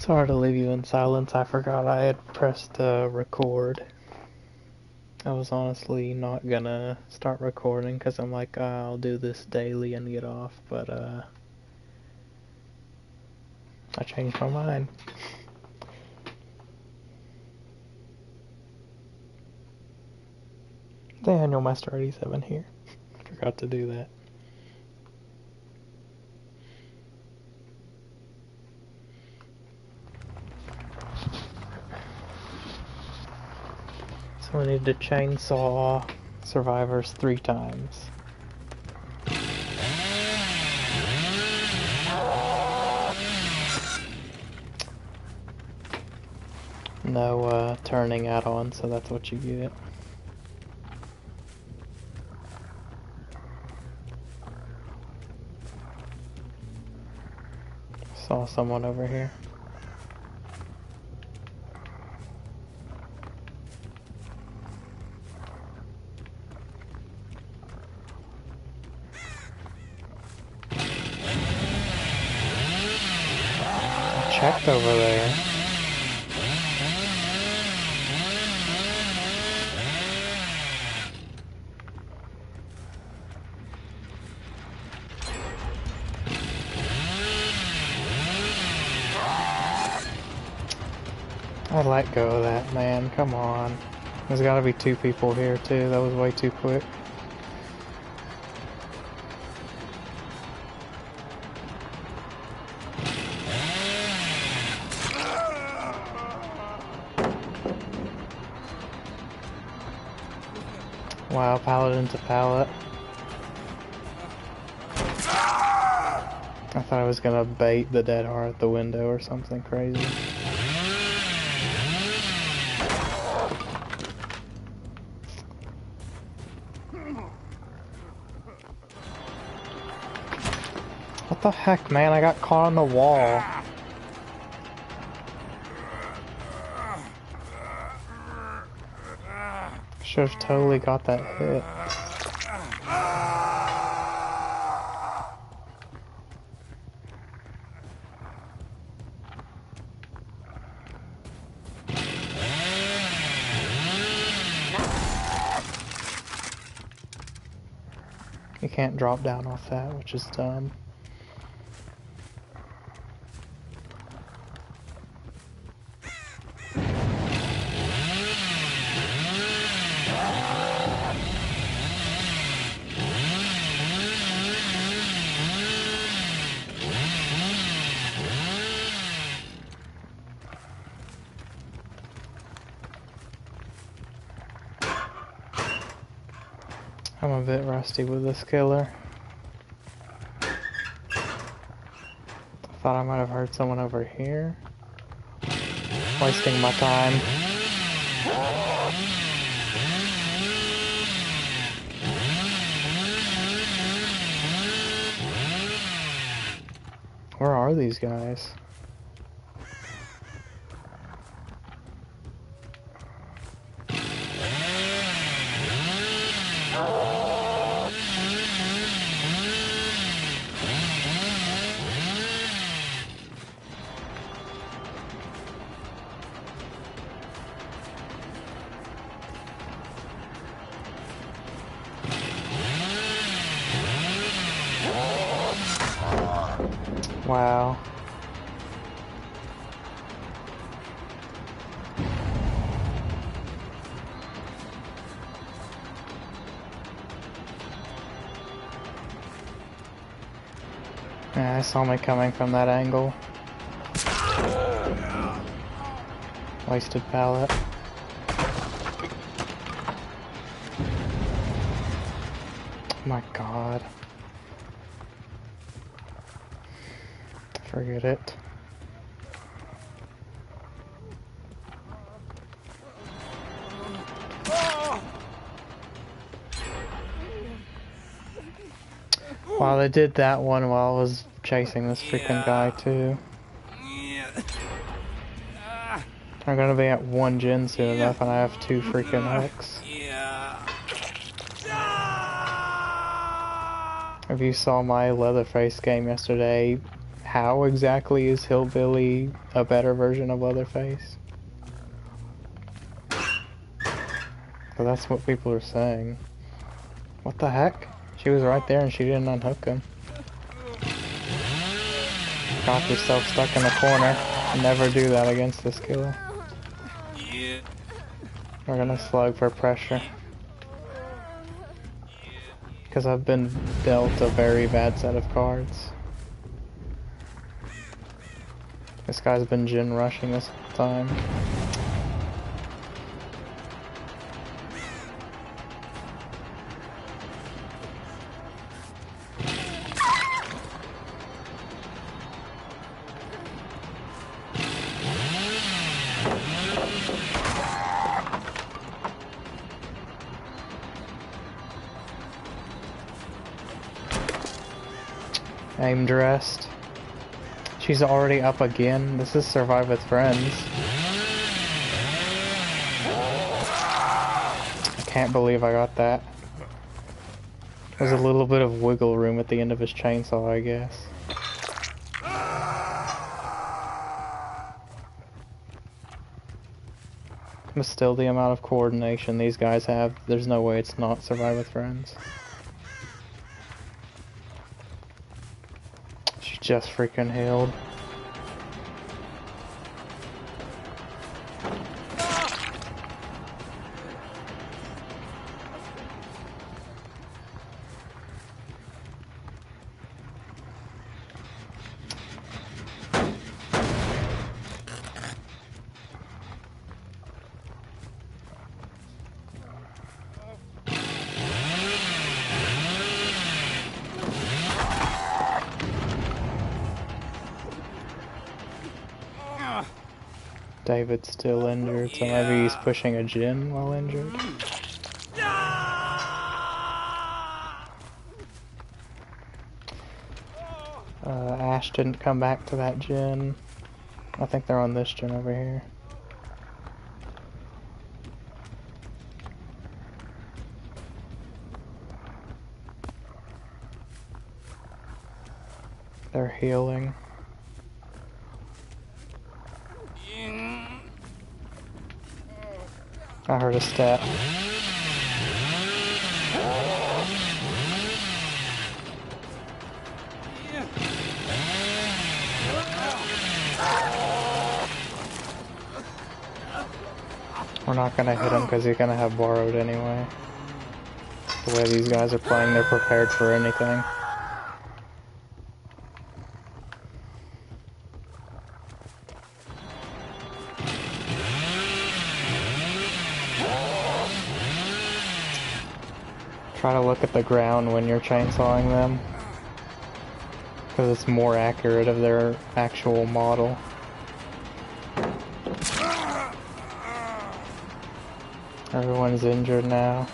Sorry to leave you in silence. I forgot I had pressed record. I was honestly not gonna start recording because I'm like, I'll do this daily and get off, but I changed my mind. Daniel Master 87 here. Forgot to do that. So we need to chainsaw survivors 3 times. No turning add-on, so that's what you get. Saw someone over here. Checked over there. I let go of that, man. Come on. There's gotta be 2 people here, too. That was way too quick. Wow, paladin to pallet. I thought I was gonna bait the dead heart at the window or something crazy. What the heck, man? I got caught on the wall. Should have totally got that hit. You can't drop down off that, which is dumb. I'm a bit rusty with this killer. I thought I might have heard someone over here. Wasting my time. Where are these guys? Wow. Yeah, I saw me coming from that angle. Wasted pallet. Oh my god. Forget it. Wow, they did that one while I was chasing this freaking guy too. I'm gonna be at 1 gen soon enough and I have 2 freaking hooks. If you saw my Leatherface game yesterday, how exactly is Hillbilly a better version of Leatherface? But that's what people are saying. What the heck? She was right there and she didn't unhook him. Got yourself stuck in a corner. Never do that against this killer. We're gonna slug for pressure. Because I've been dealt a very bad set of cards. This guy's been Jin rushing this time. Aim dressed. She's already up again. This is Survive with Friends. I can't believe I got that. There's a little bit of wiggle room at the end of his chainsaw, I guess. But still, the amount of coordination these guys have, there's no way it's not Survive with Friends. She just freaking healed. David's still injured, so maybe he's pushing a Jin while injured. Ash didn't come back to that Jin. I think they're on this Jin over here. They're healing. I heard a step. We're not gonna hit him because he's gonna have borrowed anyway. The way these guys are playing, they're prepared for anything. Try to look at the ground when you're chainsawing them, because it's more accurate of their actual model. Everyone's injured now.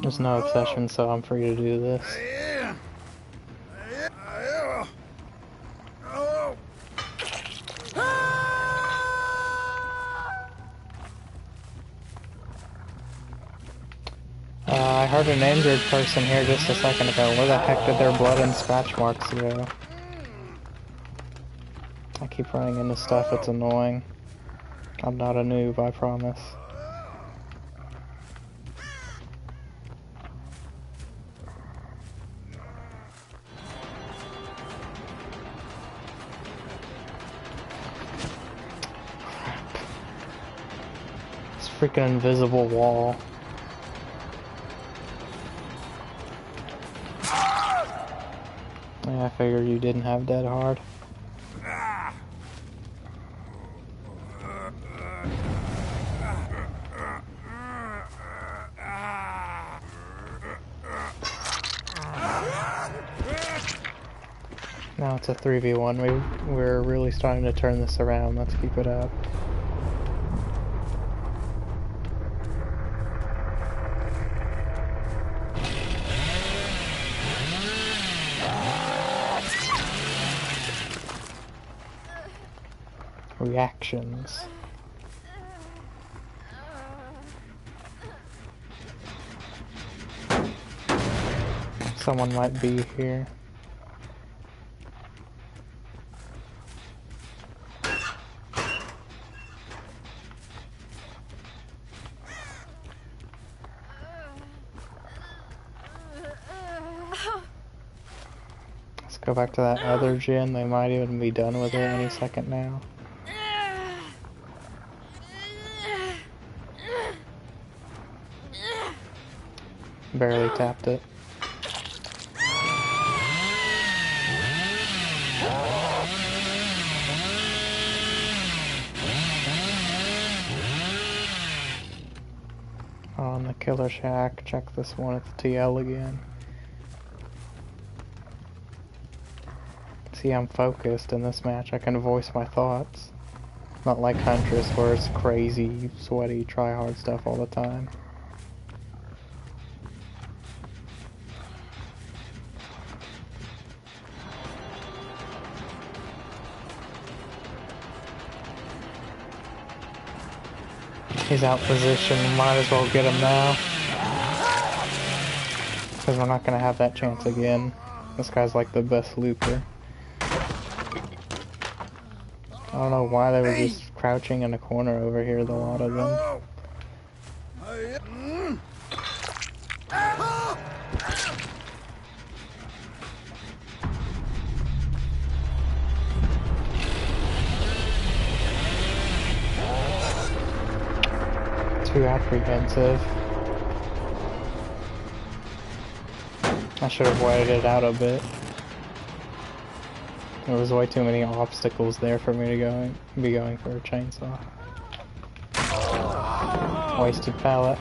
There's no obsession, so I'm free to do this. I heard an injured person here just a second ago. Where the heck did their blood and scratch marks go? I keep running into stuff, it's annoying. I'm not a noob, I promise. This freaking invisible wall. Yeah, I figured you didn't have dead hard. Now it's a 3v1. We're really starting to turn this around. Let's keep it up. Reactions. Someone might be here. Let's go back to that other gym. They might even be done with it any second now. Barely tapped it. On the Killer Shack, check this one at the TL again. See, I'm focused in this match. I can voice my thoughts. Not like Huntress, where it's crazy, sweaty, try-hard stuff all the time. He's out position, might as well get him now. Because we're not going to have that chance again. This guy's like the best looper. I don't know why they were just crouching in a corner over here, the lot of them. Too apprehensive. I should have waited it out a bit. There was way too many obstacles there for me to be going for a chainsaw. Wasted pallet.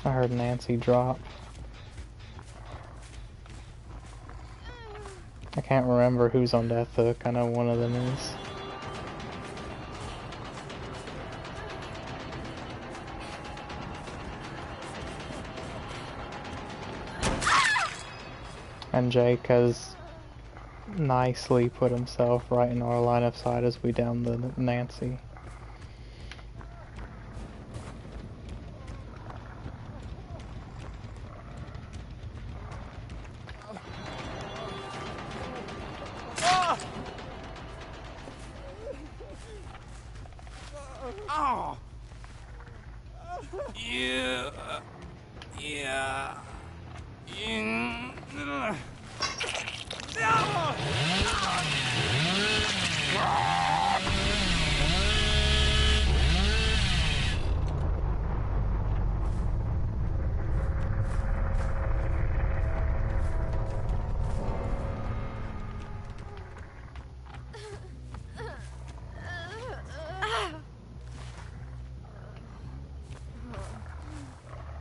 I heard Nancy drop. I can't remember who's on Death Hook. I know one of them is. And Jake has nicely put himself right in our line of sight as we down the Nancy. Oh. Yeah. Yeah.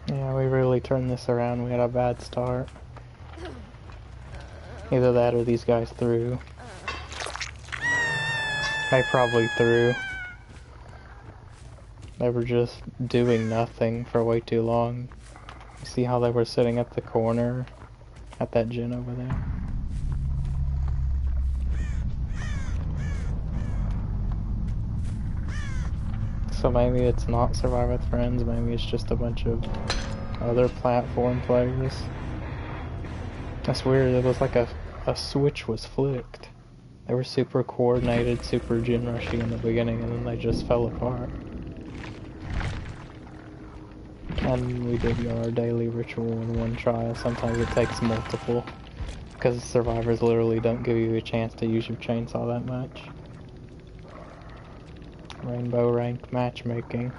Yeah, we really turned this around. We had a bad start. Either that or these guys threw. They probably threw. They were just doing nothing for way too long. See how they were sitting at the corner at that gin over there? So maybe it's not Survive with Friends, maybe it's just a bunch of other platform players. That's weird, it was like a switch was flicked. They were super coordinated, super gin rushy in the beginning, and then they just fell apart. And we did our daily ritual in one try. Sometimes it takes multiple, because survivors literally don't give you a chance to use your chainsaw that much. Rainbow rank matchmaking.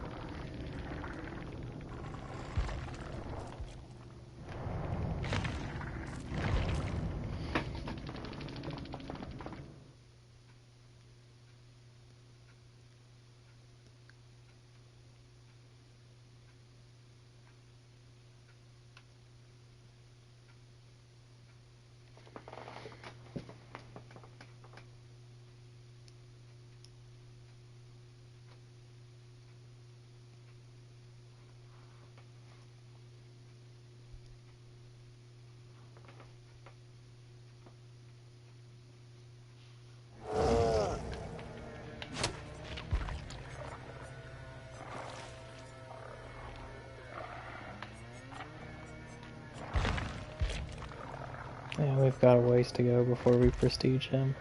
Yeah, we've got a ways to go before we prestige him.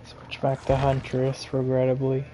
Switch back to Huntress, regrettably.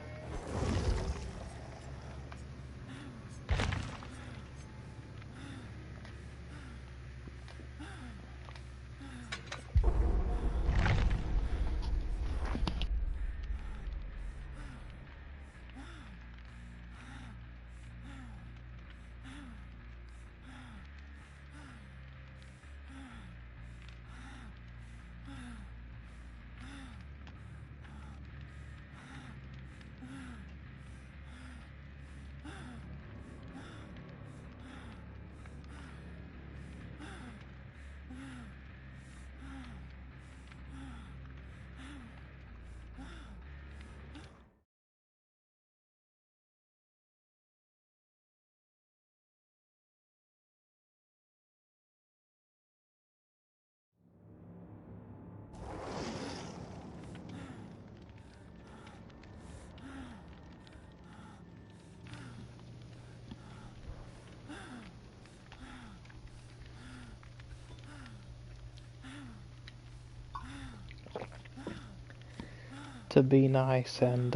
To be nice and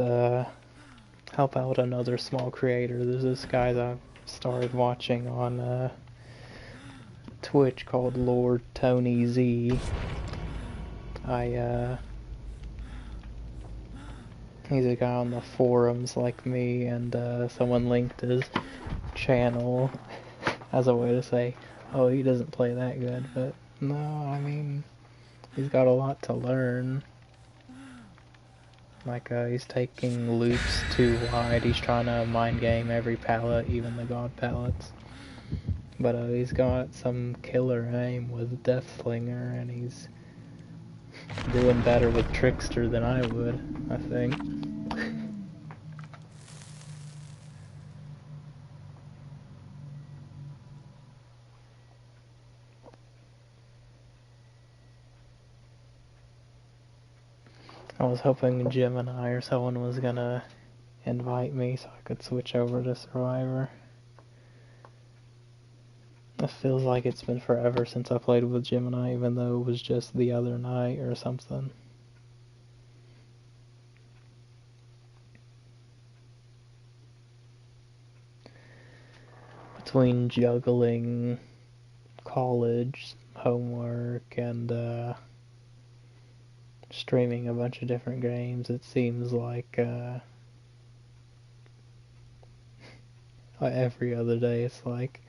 help out another small creator, there's this guy that I've started watching on Twitch called Lord Tony Z. He's a guy on the forums like me, and someone linked his channel as a way to say, oh, he doesn't play that good, but no, I mean, he's got a lot to learn. Like, he's taking loops too wide, he's trying to mind game every palette, even the god palettes. But he's got some killer aim with Deathslinger, and he's doing better with Trickster than I would, I think. I was hoping Gemini or someone was gonna invite me so I could switch over to Survivor. It feels like it's been forever since I played with Gemini, even though it was just the other night or something. Between juggling college, homework, and streaming a bunch of different games, it seems like every other day it's like,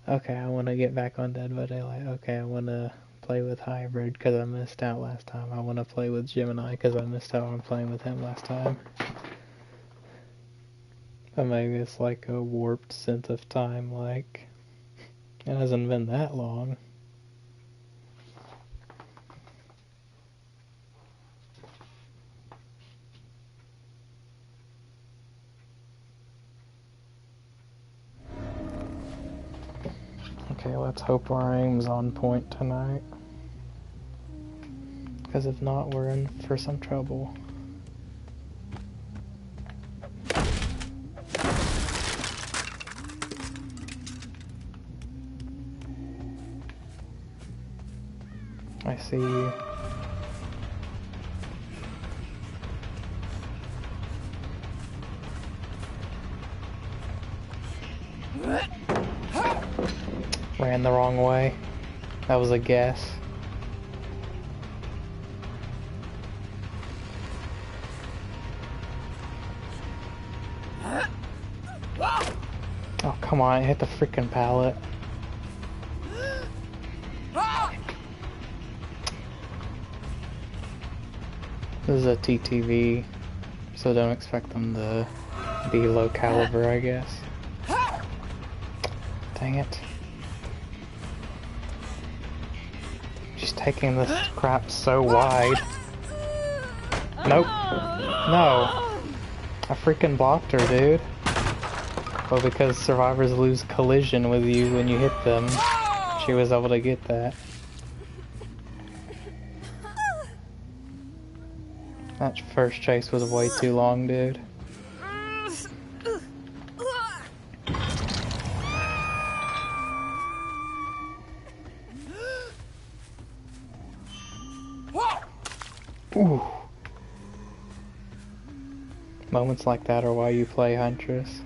okay, I want to get back on Dead by Daylight. Okay, I want to play with Hybrid because I missed out last time. I want to play with Gemini because I missed out on playing with him last time. But maybe it's like a warped sense of time, like, it hasn't been that long. Okay, let's hope our aim's on point tonight. Because if not, we're in for some trouble. I see you. Ran the wrong way. That was a guess. Oh, come on, it hit the freaking pallet. This is a TTV, so don't expect them to be low caliber, I guess. Dang it. She's taking this crap so wide. Nope. No. I freaking blocked her, dude. Well, because survivors lose collision with you when you hit them, she was able to get that. That first chase was way too long, dude. Ooh. Moments like that are why you play Huntress.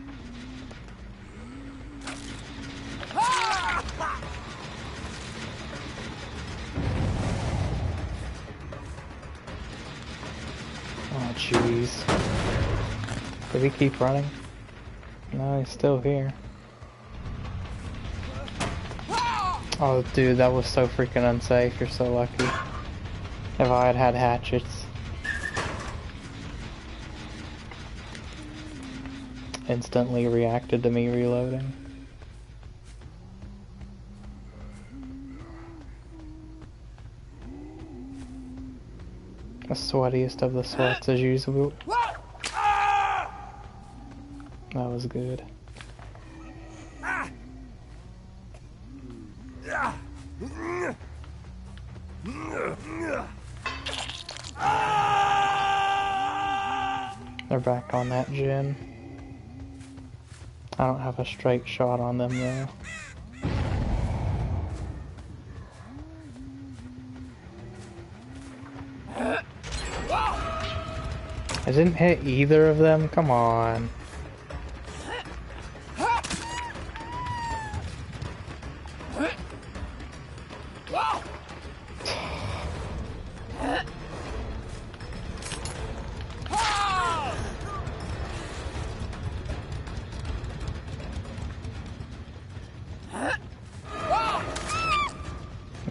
Oh jeez. Did he keep running? No, he's still here. Oh dude, that was so freaking unsafe. You're so lucky. If I had had hatchets. Instantly reacted to me reloading. The sweatiest of the sweats as usual. That was good. They're back on that gen. I don't have a straight shot on them though. I didn't hit either of them? Come on.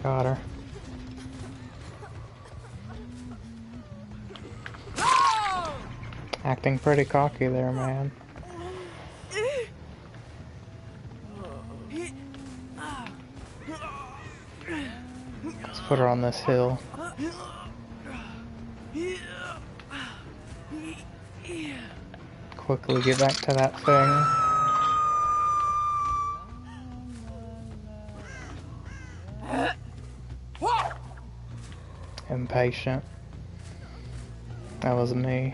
Got her. Acting pretty cocky there, man. Let's put her on this hill. Quickly get back to that thing. Impatient. That was me.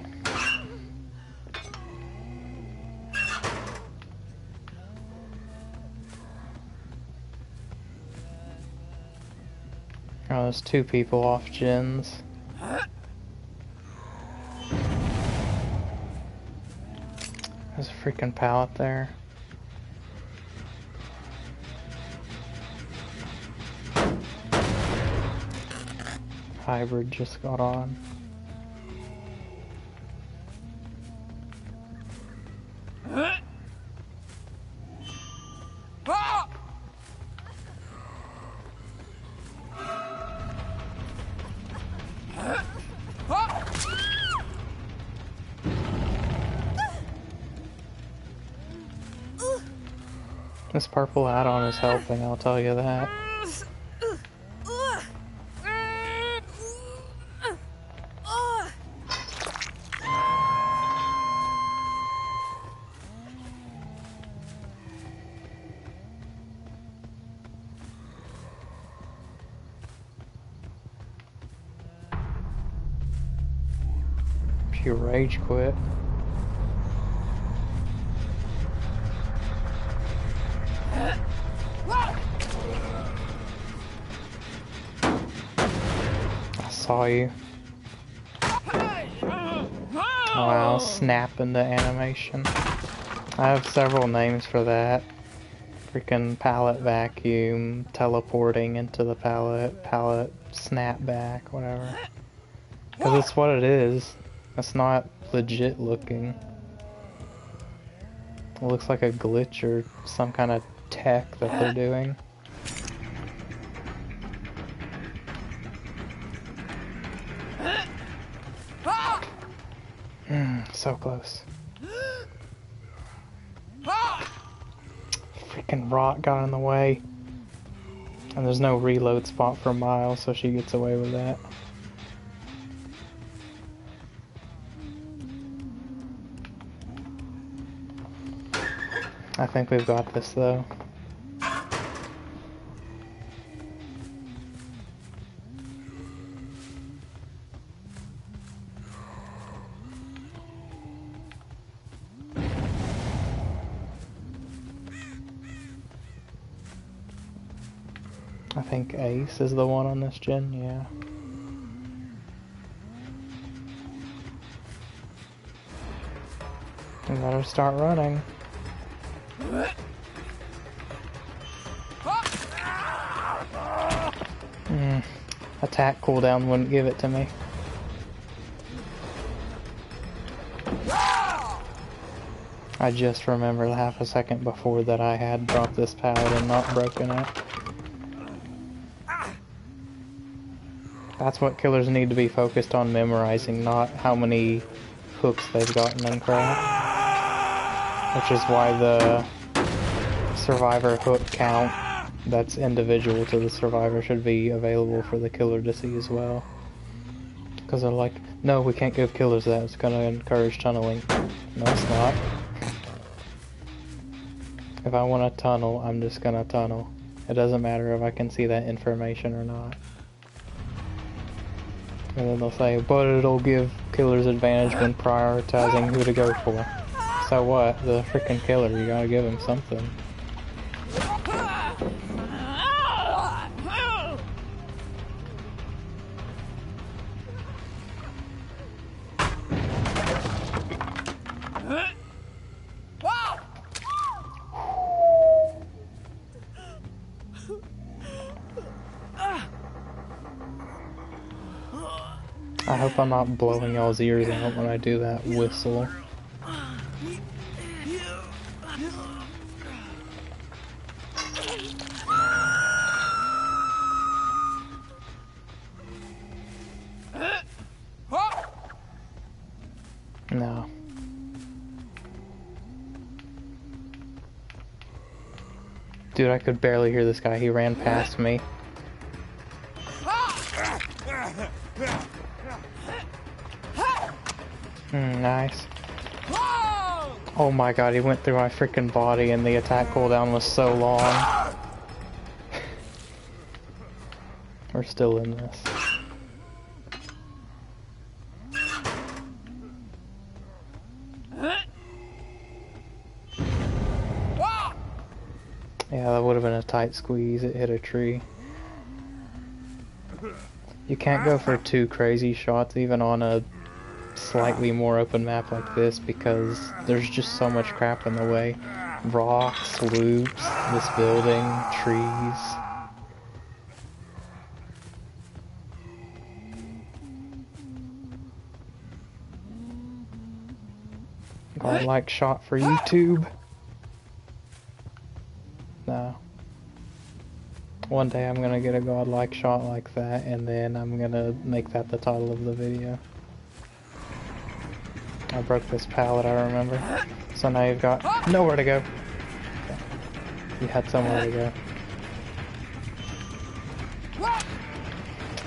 Oh, there's two people off gens. There's a freaking pallet there. Hybrid just got on. This purple add-on is helping, I'll tell you that. Pure rage quit. I saw you. Wow, snap into animation. I have several names for that. Freaking pallet vacuum, teleporting into the pallet, pallet snapback, whatever. Because it's what it is. It's not legit looking. It looks like a glitch or some kind of tech that they're doing. So close. Freaking rot got in the way. And there's no reload spot for Miles, so she gets away with that. I think we've got this though. I think Ace is the one on this gen, yeah. I better start running. Attack cooldown wouldn't give it to me. I just remembered half a second before that I had dropped this pallet and not broken it. That's what killers need to be focused on memorizing, not how many hooks they've gotten and crap. Which is why the survivor hook count that's individual to the survivor should be available for the killer to see as well. Because they're like, no, we can't give killers that, it's going to encourage tunneling. No, it's not. If I want to tunnel, I'm just going to tunnel. It doesn't matter if I can see that information or not. And then they'll say, but it'll give killers advantage when prioritizing who to go for. So what? The freaking killer, you gotta give him something. I hope I'm not blowing y'all's ears out when I do that whistle. No. Dude, I could barely hear this guy. He ran past me. Nice. Oh my god, he went through my freaking body and the attack cooldown was so long. We're still in this. Yeah, that would have been a tight squeeze. It hit a tree. You can't go for too crazy shots even on a slightly more open map like this because there's just so much crap in the way. Rocks, loops, this building, trees. Godlike shot for YouTube. No. One day I'm gonna get a godlike shot like that and then I'm gonna make that the title of the video. I broke this pallet, I remember. So now you've got nowhere to go. Okay. You had somewhere to go. Oh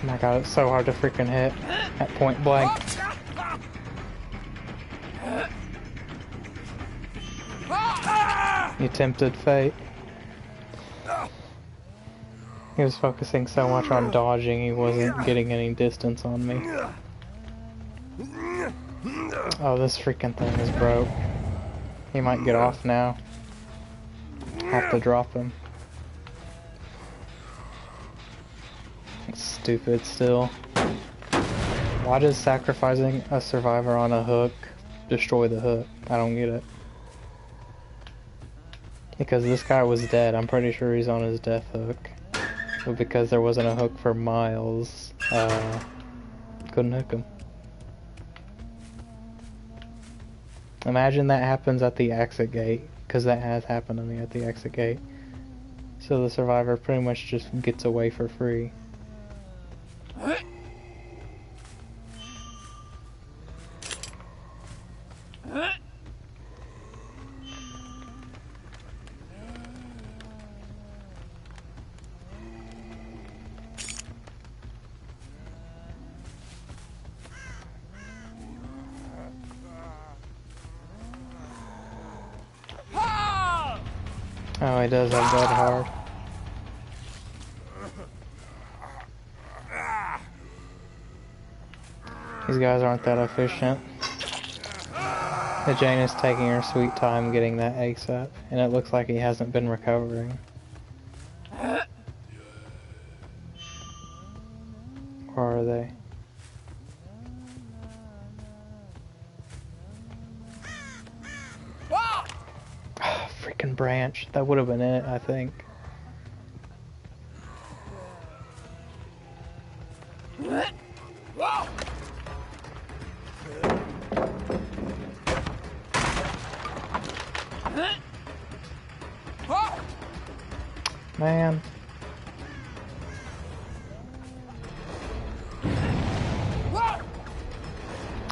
my god, it's so hard to freaking hit at point blank. You tempted fate. He was focusing so much on dodging, he wasn't getting any distance on me. Oh, this freaking thing is broke. He might get off now. Have to drop him. It's stupid still. Why does sacrificing a survivor on a hook destroy the hook? I don't get it. Because this guy was dead. I'm pretty sure he's on his death hook. But because there wasn't a hook for miles, couldn't hook him. Imagine that happens at the exit gate, because that has happened to me at the exit gate. So the survivor pretty much just gets away for free. Oh, he does have dead hard. These guys aren't that efficient. The Jane is taking her sweet time getting that ace up, and it looks like he hasn't been recovering. Or are they? branch. That would have been it, I think. Man.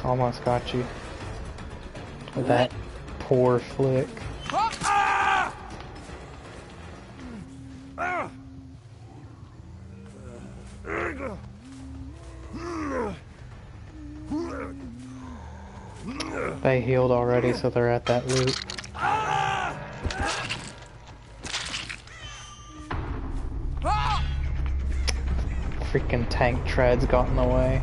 Almost got you. With that poor flick. They healed already, so they're at that loop. Freaking tank treads got in the way.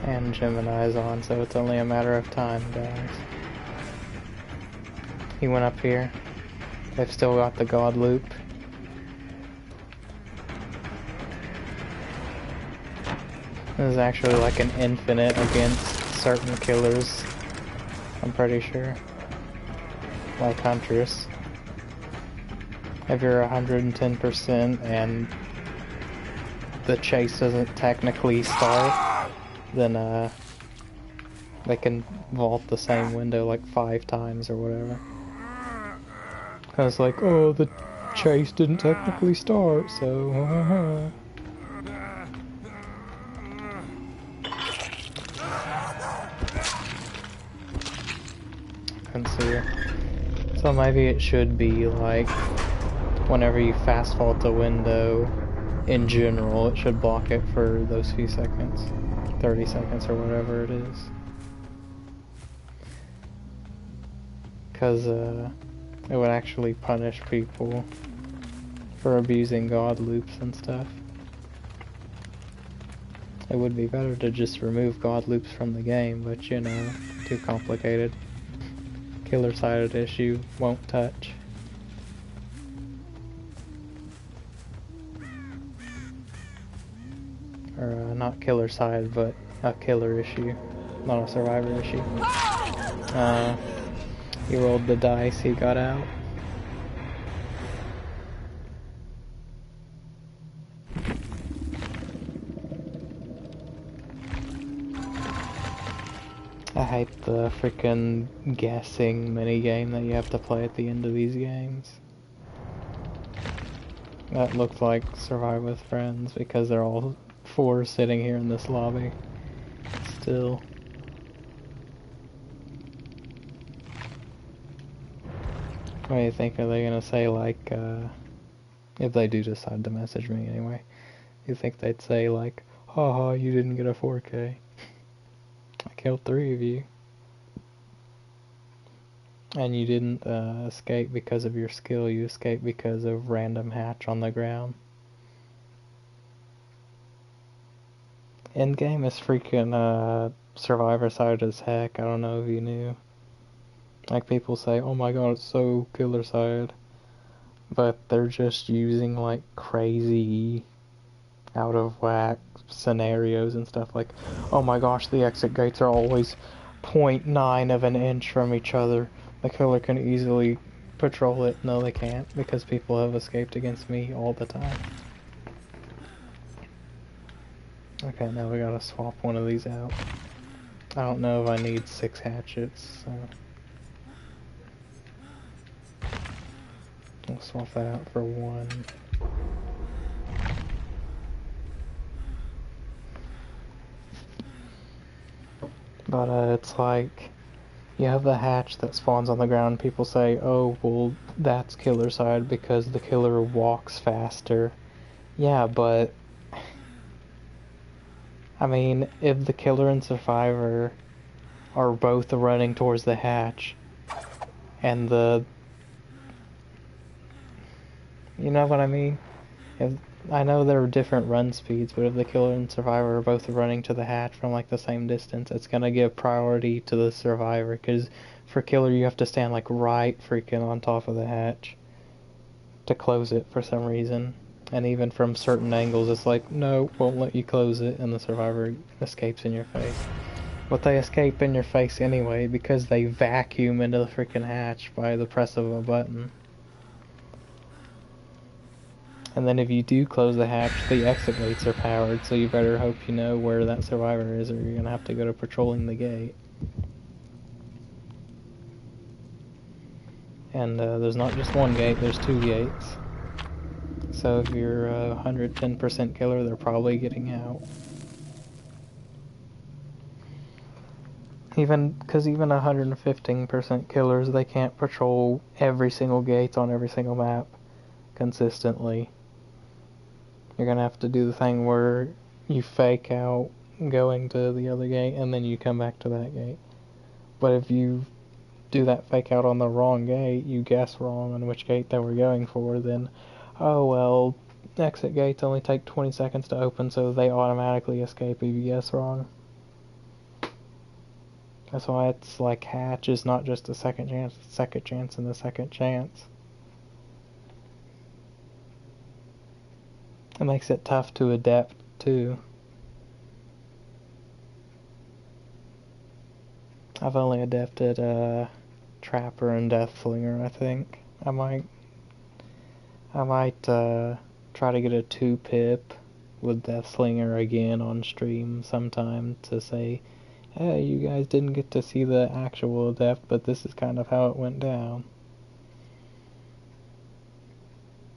And Gemini's on, so it's only a matter of time, guys. He went up here. They've still got the god loop. This is actually like an infinite against certain killers, I'm pretty sure. Like Huntress. If you're 110% and the chase doesn't technically start, then they can vault the same window like 5 times or whatever. I was like, oh, the chase didn't technically start, so... Couldn't see it. So maybe it should be like, whenever you fast vault the window, in general, it should block it for those few seconds. 30 seconds or whatever it is. Because, it would actually punish people for abusing god loops and stuff. It would be better to just remove god loops from the game, but you know, too complicated. Killer-sided issue, won't touch. Or, not killer side, but a killer issue, not a survivor issue. He rolled the dice, he got out. I hate the freaking guessing minigame that you have to play at the end of these games. That looked like Survive with Friends because they're all 4 sitting here in this lobby. Still. What do you think? Are they gonna say, like, if they do decide to message me anyway, you think they'd say, like, haha, you didn't get a 4K. I killed 3 of you. And you didn't escape because of your skill, you escaped because of random hatch on the ground. Endgame is freaking survivor side as heck, I don't know if you knew. Like people say, oh my god, it's so killer side. But they're just using like crazy out of whack scenarios and stuff like, oh my gosh, the exit gates are always 0.9 of an inch from each other. The killer can easily patrol it. No, they can't, because people have escaped against me all the time. Okay, now we gotta swap one of these out. I don't know if I need 6 hatchets, so... I'll swap that out for 1. But it's like, you have the hatch that spawns on the ground, people say, oh, well, that's killer side because the killer walks faster. Yeah, but... I mean, if the killer and survivor are both running towards the hatch, and the... You know what I mean? I know there are different run speeds, but if the killer and survivor are both running to the hatch from like the same distance, it's gonna give priority to the survivor, because for killer you have to stand like right freaking on top of the hatch to close it for some reason. And even from certain angles it's like, no, won't let you close it, and the survivor escapes in your face. But they escape in your face anyway because they vacuum into the freaking hatch by the press of a button. And then if you do close the hatch, the exit gates are powered, so you better hope you know where that survivor is or you're gonna have to go to patrolling the gate. And there's not just one gate, there's 2 gates. So if you're a 110% killer, they're probably getting out. Because even 115% killers, they can't patrol every single gate on every single map consistently. You're gonna have to do the thing where you fake out going to the other gate and then you come back to that gate. But if you do that fake out on the wrong gate, you guess wrong on which gate they were going for, then, oh well, exit gates only take 20 seconds to open, so they automatically escape if you guess wrong. That's why it's like hatch is not just a second chance, it's second chance and a second chance. It makes it tough to adapt too. I've only adapted Trapper and Deathslinger, I think. I might try to get a 2-pip with Deathslinger again on stream sometime to say, hey, you guys didn't get to see the actual adapt, but this is kind of how it went down.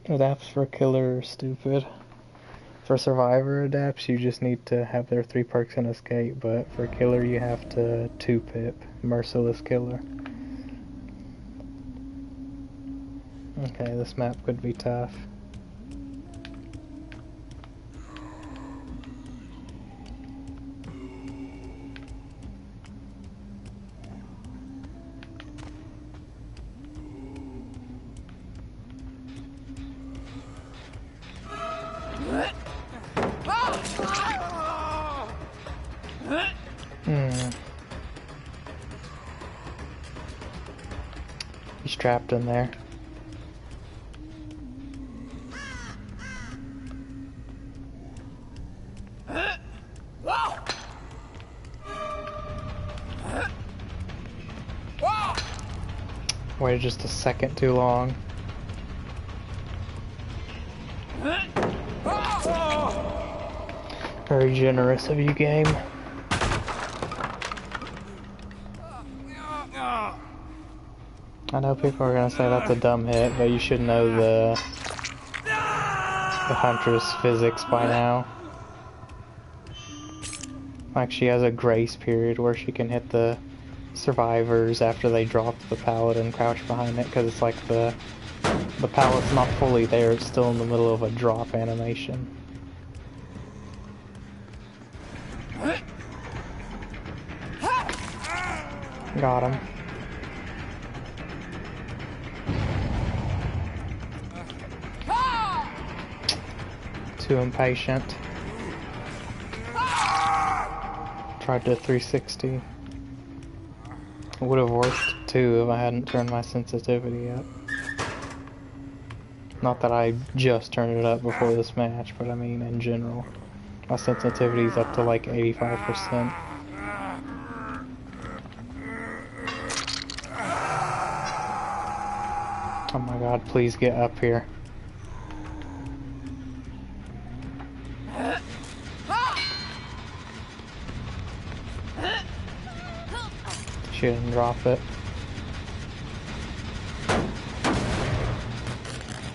Adapts for killer are stupid. For survivor adapts, you just need to have their 3 perks and escape, but for killer you have to 2-pip, merciless killer. Okay, this map could be tough. He's trapped in there. Waited just a second too long. Very generous of you, game. I know people are gonna say that's a dumb hit, but you should know the Huntress physics by now. Like, she has a grace period where she can hit the survivors after they drop the pallet and crouch behind it, because it's like the pallet's not fully there, it's still in the middle of a drop animation. Got him. Too impatient. Tried to 360. It would have worked too if I hadn't turned my sensitivity up. Not that I just turned it up before this match, but I mean in general. My sensitivity's up to like 85%. Oh my god, please get up here. She didn't drop it.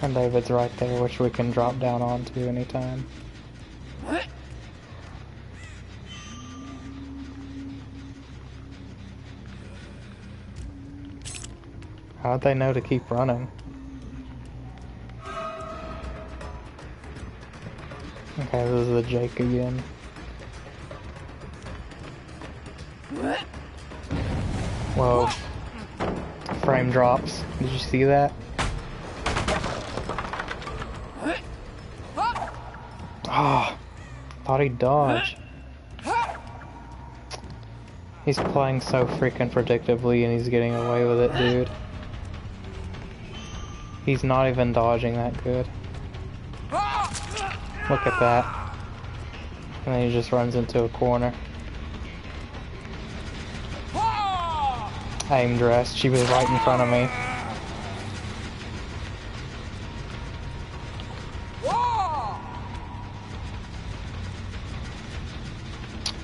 And David's right there, which we can drop down onto anytime. How'd they know to keep running? Okay, this is the Jake again. Whoa. Frame drops. Did you see that? Oh, thought he'd dodge. He's playing so freaking predictably and he's getting away with it, dude. He's not even dodging that good. Look at that. And then he just runs into a corner. aim dressed. She was right in front of me.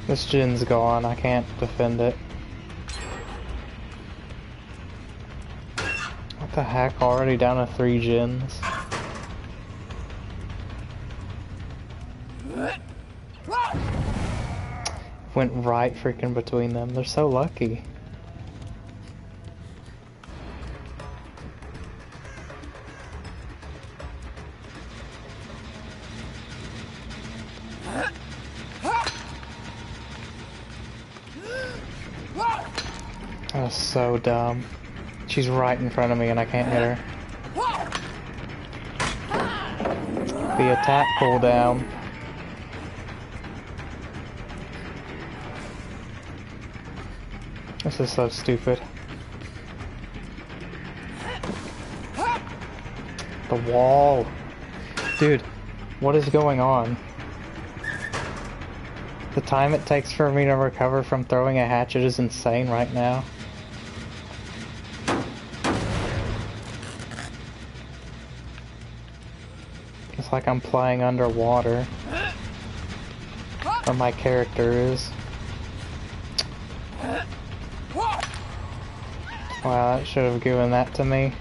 This gen's gone. I can't defend it. What the heck? Already down to 3 gens. Went right freaking between them. They're so lucky. That was so dumb. She's right in front of me and I can't hit her. The attack cooldown. This is so stupid. The wall. Dude, what is going on? The time it takes for me to recover from throwing a hatchet is insane right now. It's like I'm playing underwater. Or my character is. Wow, that should have given that to me.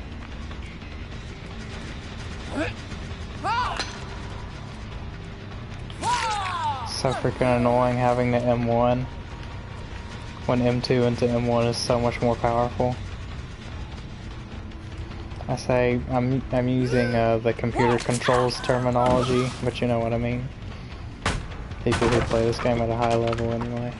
So freaking annoying having the M1 when M2 into M1 is so much more powerful. I say I'm using the computer controls terminology, but you know what I mean. People who play this game at a high level anyway.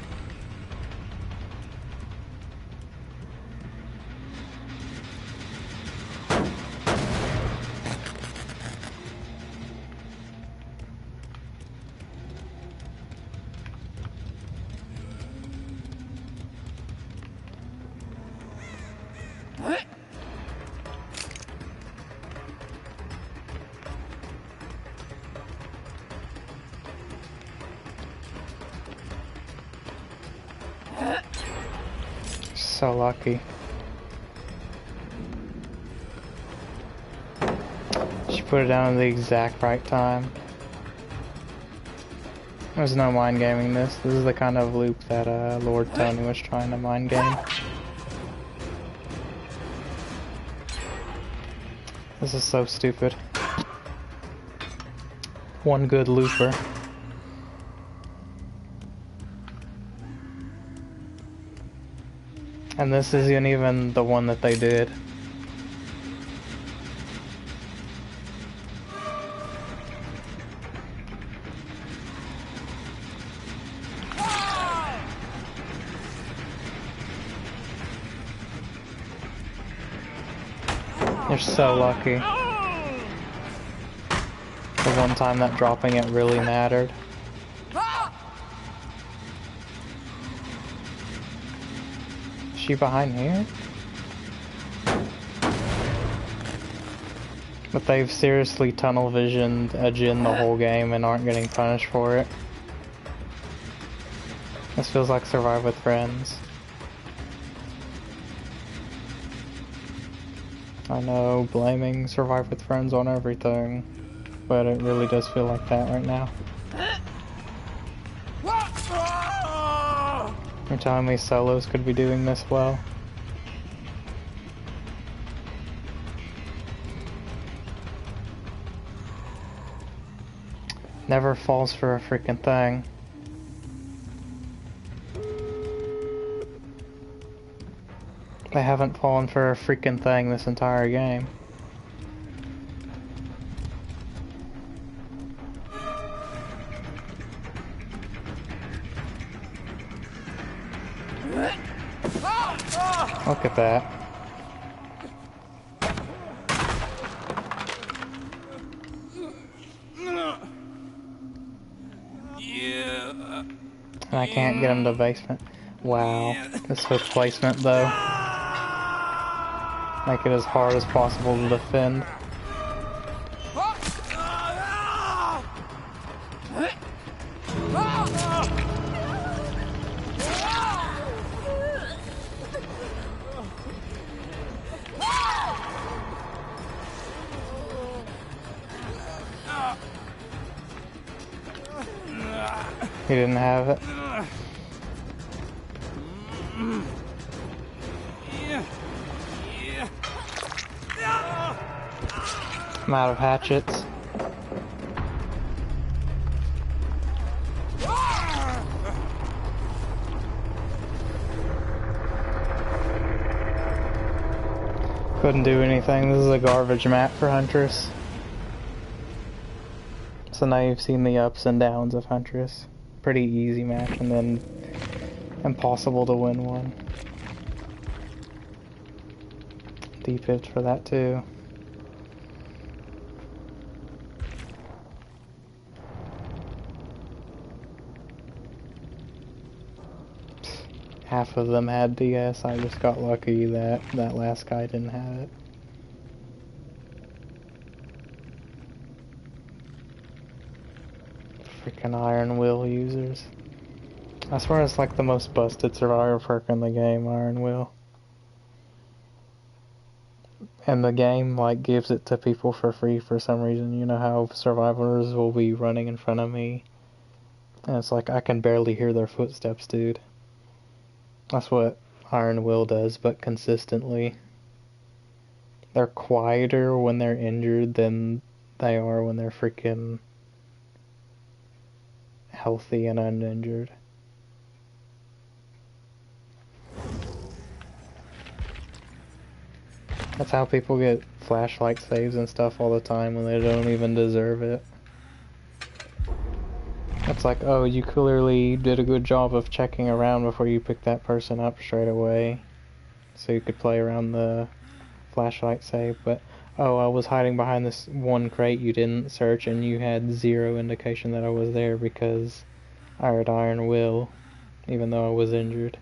So lucky. She put it down at the exact right time. There's no mind gaming this. This is the kind of loop that Lord Tony was trying to mind game. This is so stupid. One good looper. And this isn't even the one that they did. You're so lucky. The one time that dropping it really mattered. Is she behind here? But they've seriously tunnel visioned a Jin the whole game and aren't getting punished for it. This feels like Survive with Friends. I know, blaming Survive with Friends on everything, but it really does feel like that right now. You're telling me solos could be doing this well? Never falls for a freaking thing. They haven't fallen for a freaking thing this entire game. Look at that. Yeah. And I can't get him to basement. Wow. This hook placement though. Make it as hard as possible to defend. He didn't have it. I'm out of hatchets. Couldn't do anything. This is a garbage map for Huntress. So now you've seen the ups and downs of Huntress. Pretty easy match and then impossible to win one. Deep hits for that too. Half of them had DS. I just got lucky that that last guy didn't have it. Freaking Iron Will users. I swear it's like the most busted survivor perk in the game, Iron Will. And the game like gives it to people for free for some reason. You know how survivors will be running in front of me and it's like I can barely hear their footsteps, dude. That's what Iron Will does, but consistently. They're quieter when they're injured than they are when they're freaking healthy and uninjured. That's how people get flashlight saves and stuff all the time when they don't even deserve it. It's like, oh, you clearly did a good job of checking around before you picked that person up straight away. So you could play around the flashlight save, but oh, I was hiding behind this one crate you didn't search and you had zero indication that I was there because I had Iron Will, even though I was injured.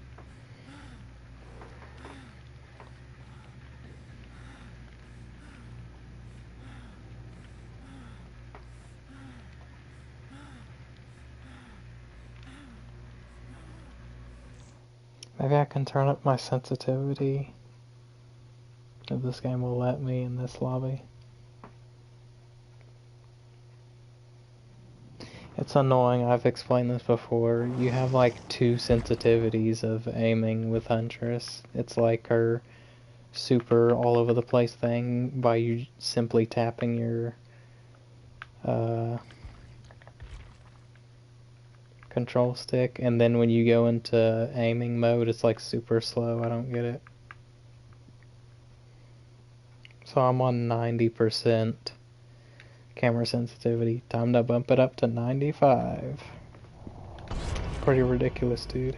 Maybe I can turn up my sensitivity if this game will let me in this lobby. It's annoying, I've explained this before. You have like two sensitivities of aiming with Huntress. It's like her super all over the place thing by you simply tapping your control stick, and then when you go into aiming mode it's like super slow. I don't get it. So I'm on 90% camera sensitivity. Time to bump it up to 95. Pretty ridiculous, dude.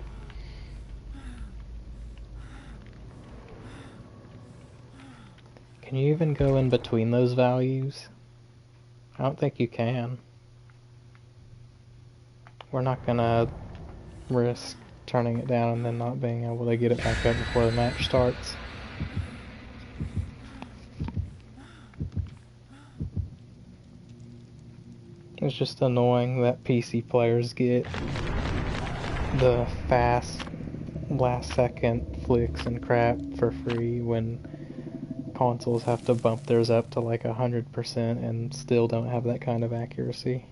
Can you even go in between those values? I don't think you can. We're not gonna risk turning it down and then not being able to get it back up before the match starts. It's just annoying that PC players get the fast last second flicks and crap for free when consoles have to bump theirs up to like 100% and still don't have that kind of accuracy.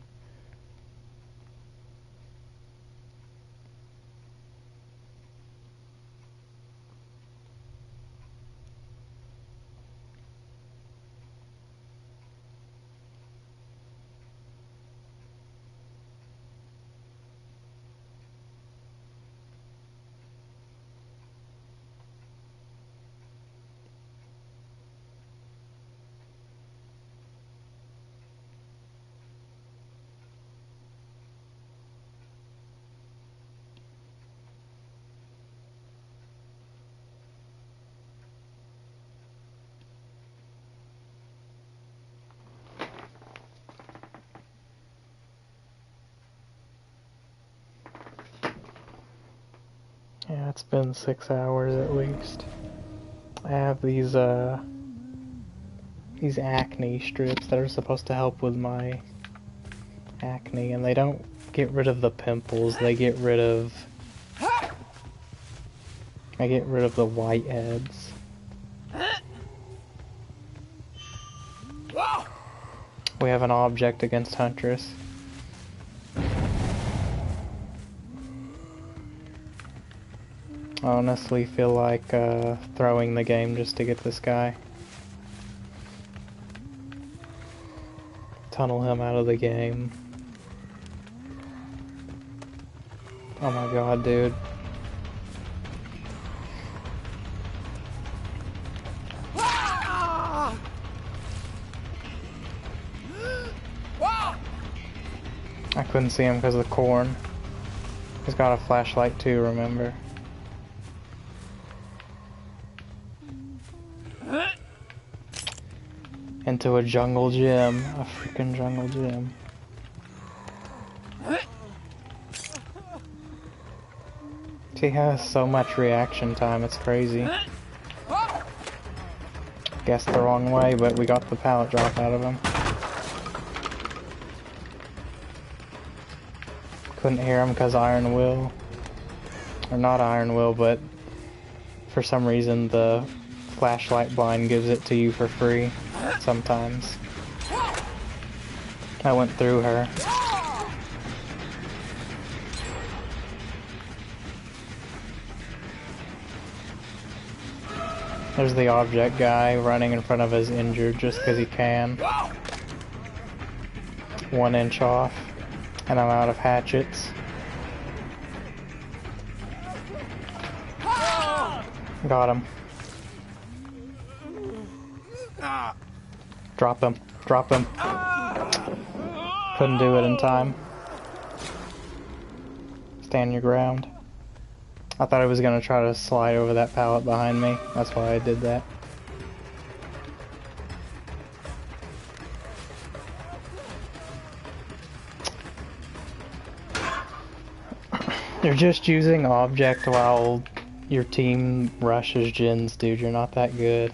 Yeah, it's been 6 hours at least. I have these acne strips that are supposed to help with my acne, and they don't get rid of the pimples, they get rid of the whiteheads. We have an object against Huntress. I honestly feel like throwing the game just to get this guy. Tunnel him out of the game. Oh my god, dude. I couldn't see him because of the corn. He's got a flashlight too, remember? Into a jungle gym. A freaking jungle gym. He has so much reaction time, it's crazy. Guessed the wrong way, but we got the pallet drop out of him. Couldn't hear him because Iron Will. Or not Iron Will, but for some reason the flashlight blind gives it to you for free sometimes. I went through her. There's the object guy running in front of his injured just because he can. 1 inch off. And I'm out of hatchets. Got him. Drop him. Drop him. Couldn't do it in time. Stand your ground. I thought I was gonna try to slide over that pallet behind me. That's why I did that. You're just using object while your team rushes gens, dude. You're not that good.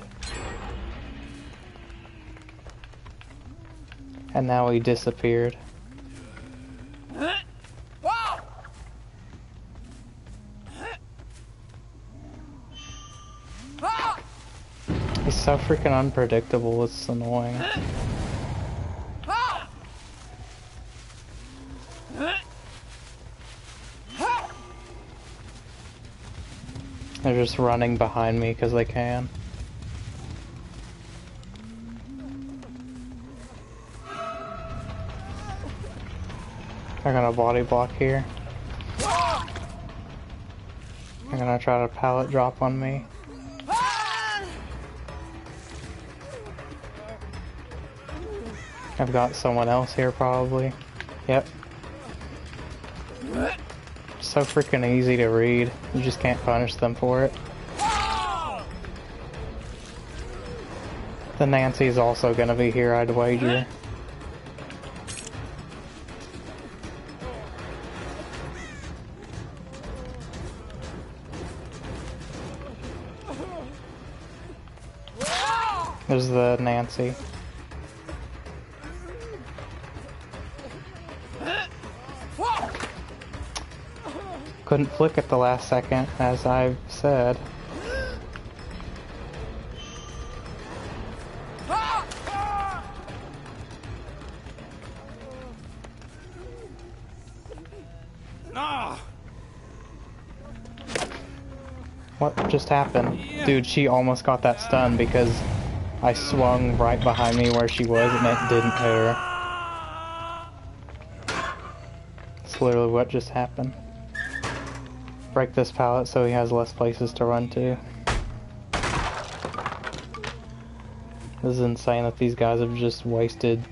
And now he disappeared. He's so freaking unpredictable, it's annoying. They're just running behind me because they can. They're gonna body block here. They're gonna try to pallet drop on me. I've got someone else here probably. Yep. So freaking easy to read. You just can't punish them for it. The Nancy's also gonna be here, I'd wager. There's the Nancy. Couldn't flick at the last second, as I've said. What just happened? Dude, she almost got that stun because I swung right behind me where she was and it didn't hit her. That's literally what just happened. Break this pallet so he has less places to run to. This is insane that these guys have just wasted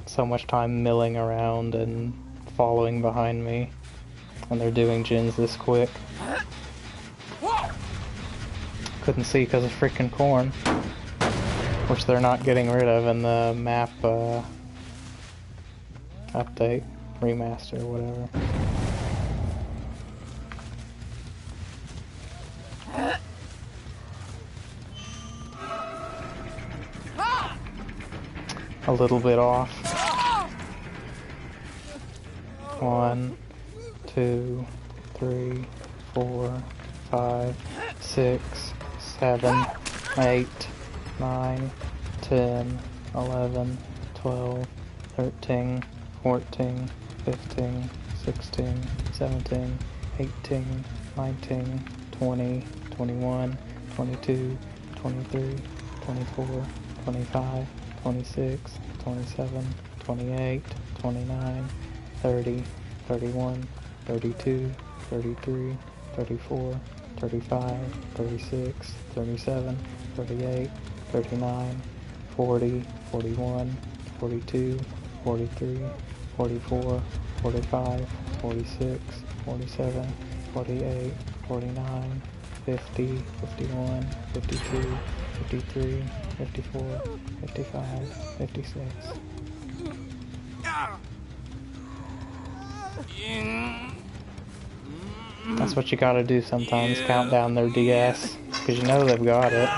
so much time milling around and following behind me. And they're doing gens this quick. Couldn't see because of freaking corn. Which they're not getting rid of in the map update, remaster, whatever. A little bit off. 1, 2, 3, 4, 5, 6, 7, 8, 9, 10, 11, 12, 13, 14, 15, 16, 17, 18, 19, 20, 21, 22, 23, 24, 25, 26, 27, 28, 29, 30, 31, 32, 33, 34, 35, 36, 37, 38, 39, 40, 41, 42, 43, 44, 45, 46, 47, 48, 49, 50, 51, 52, 53, 54, 55, 56. That's what you gotta do sometimes, count down their DS, because you know they've got it.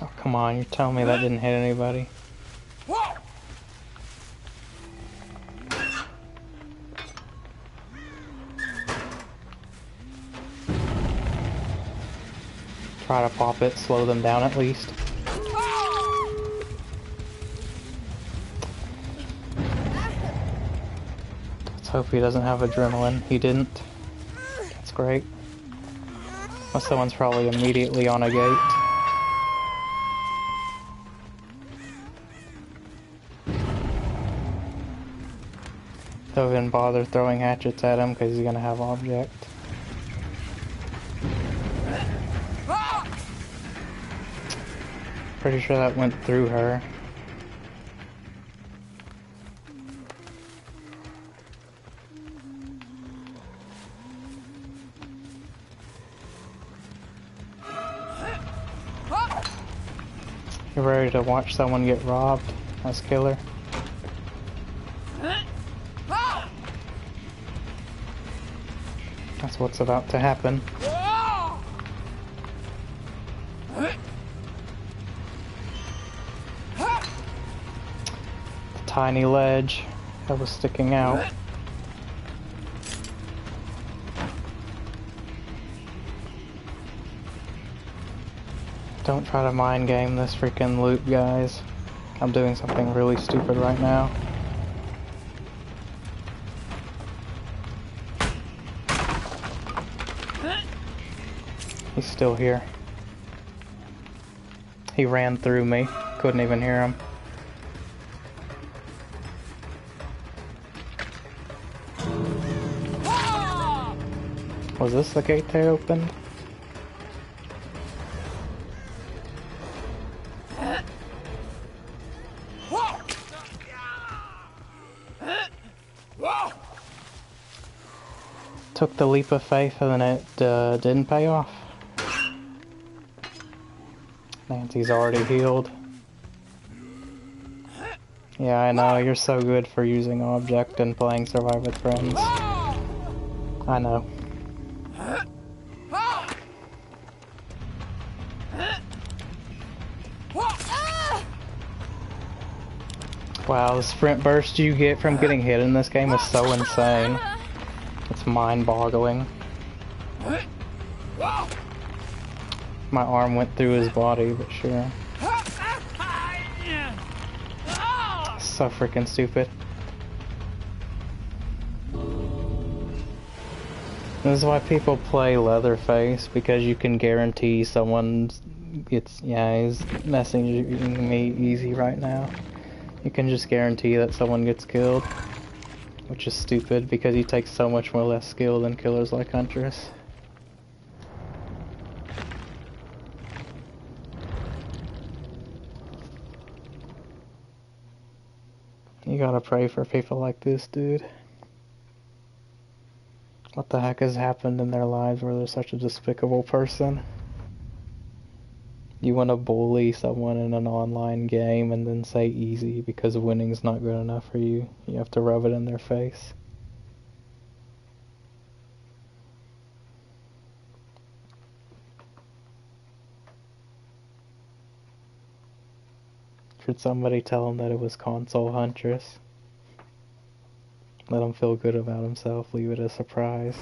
Oh, come on, you're telling me that didn't hit anybody? Try to pop it, slow them down at least. Let's hope he doesn't have adrenaline. He didn't. That's great. Well, someone's probably immediately on a gate. Don't even bother throwing hatchets at him because he's gonna have object. Pretty sure that went through her. You ready to watch someone get robbed? That's killer. That's what's about to happen. The tiny ledge that was sticking out. Don't try to mind game this freaking loop, guys. I'm doing something really stupid right now. He's still here. He ran through me. Couldn't even hear him. Was this the gate they opened? Took the leap of faith and then it didn't pay off. Nancy's already healed. Yeah, I know, you're so good for using object and playing Survive with Friends. I know. Wow, the sprint burst you get from getting hit in this game is so insane. It's mind-boggling. My arm went through his body, but sure. So freaking stupid. This is why people play Leatherface, because you can guarantee someone gets, yeah, he's messaging me easy right now. You can just guarantee that someone gets killed, which is stupid because he takes so much more less skill than killers like Huntress. You gotta pray for people like this, dude. What the heck has happened in their lives where they're such a despicable person? You want to bully someone in an online game and then say easy because winning's not good enough for you. You have to rub it in their face. Should somebody tell him that it was console Huntress? Let him feel good about himself, leave it a surprise.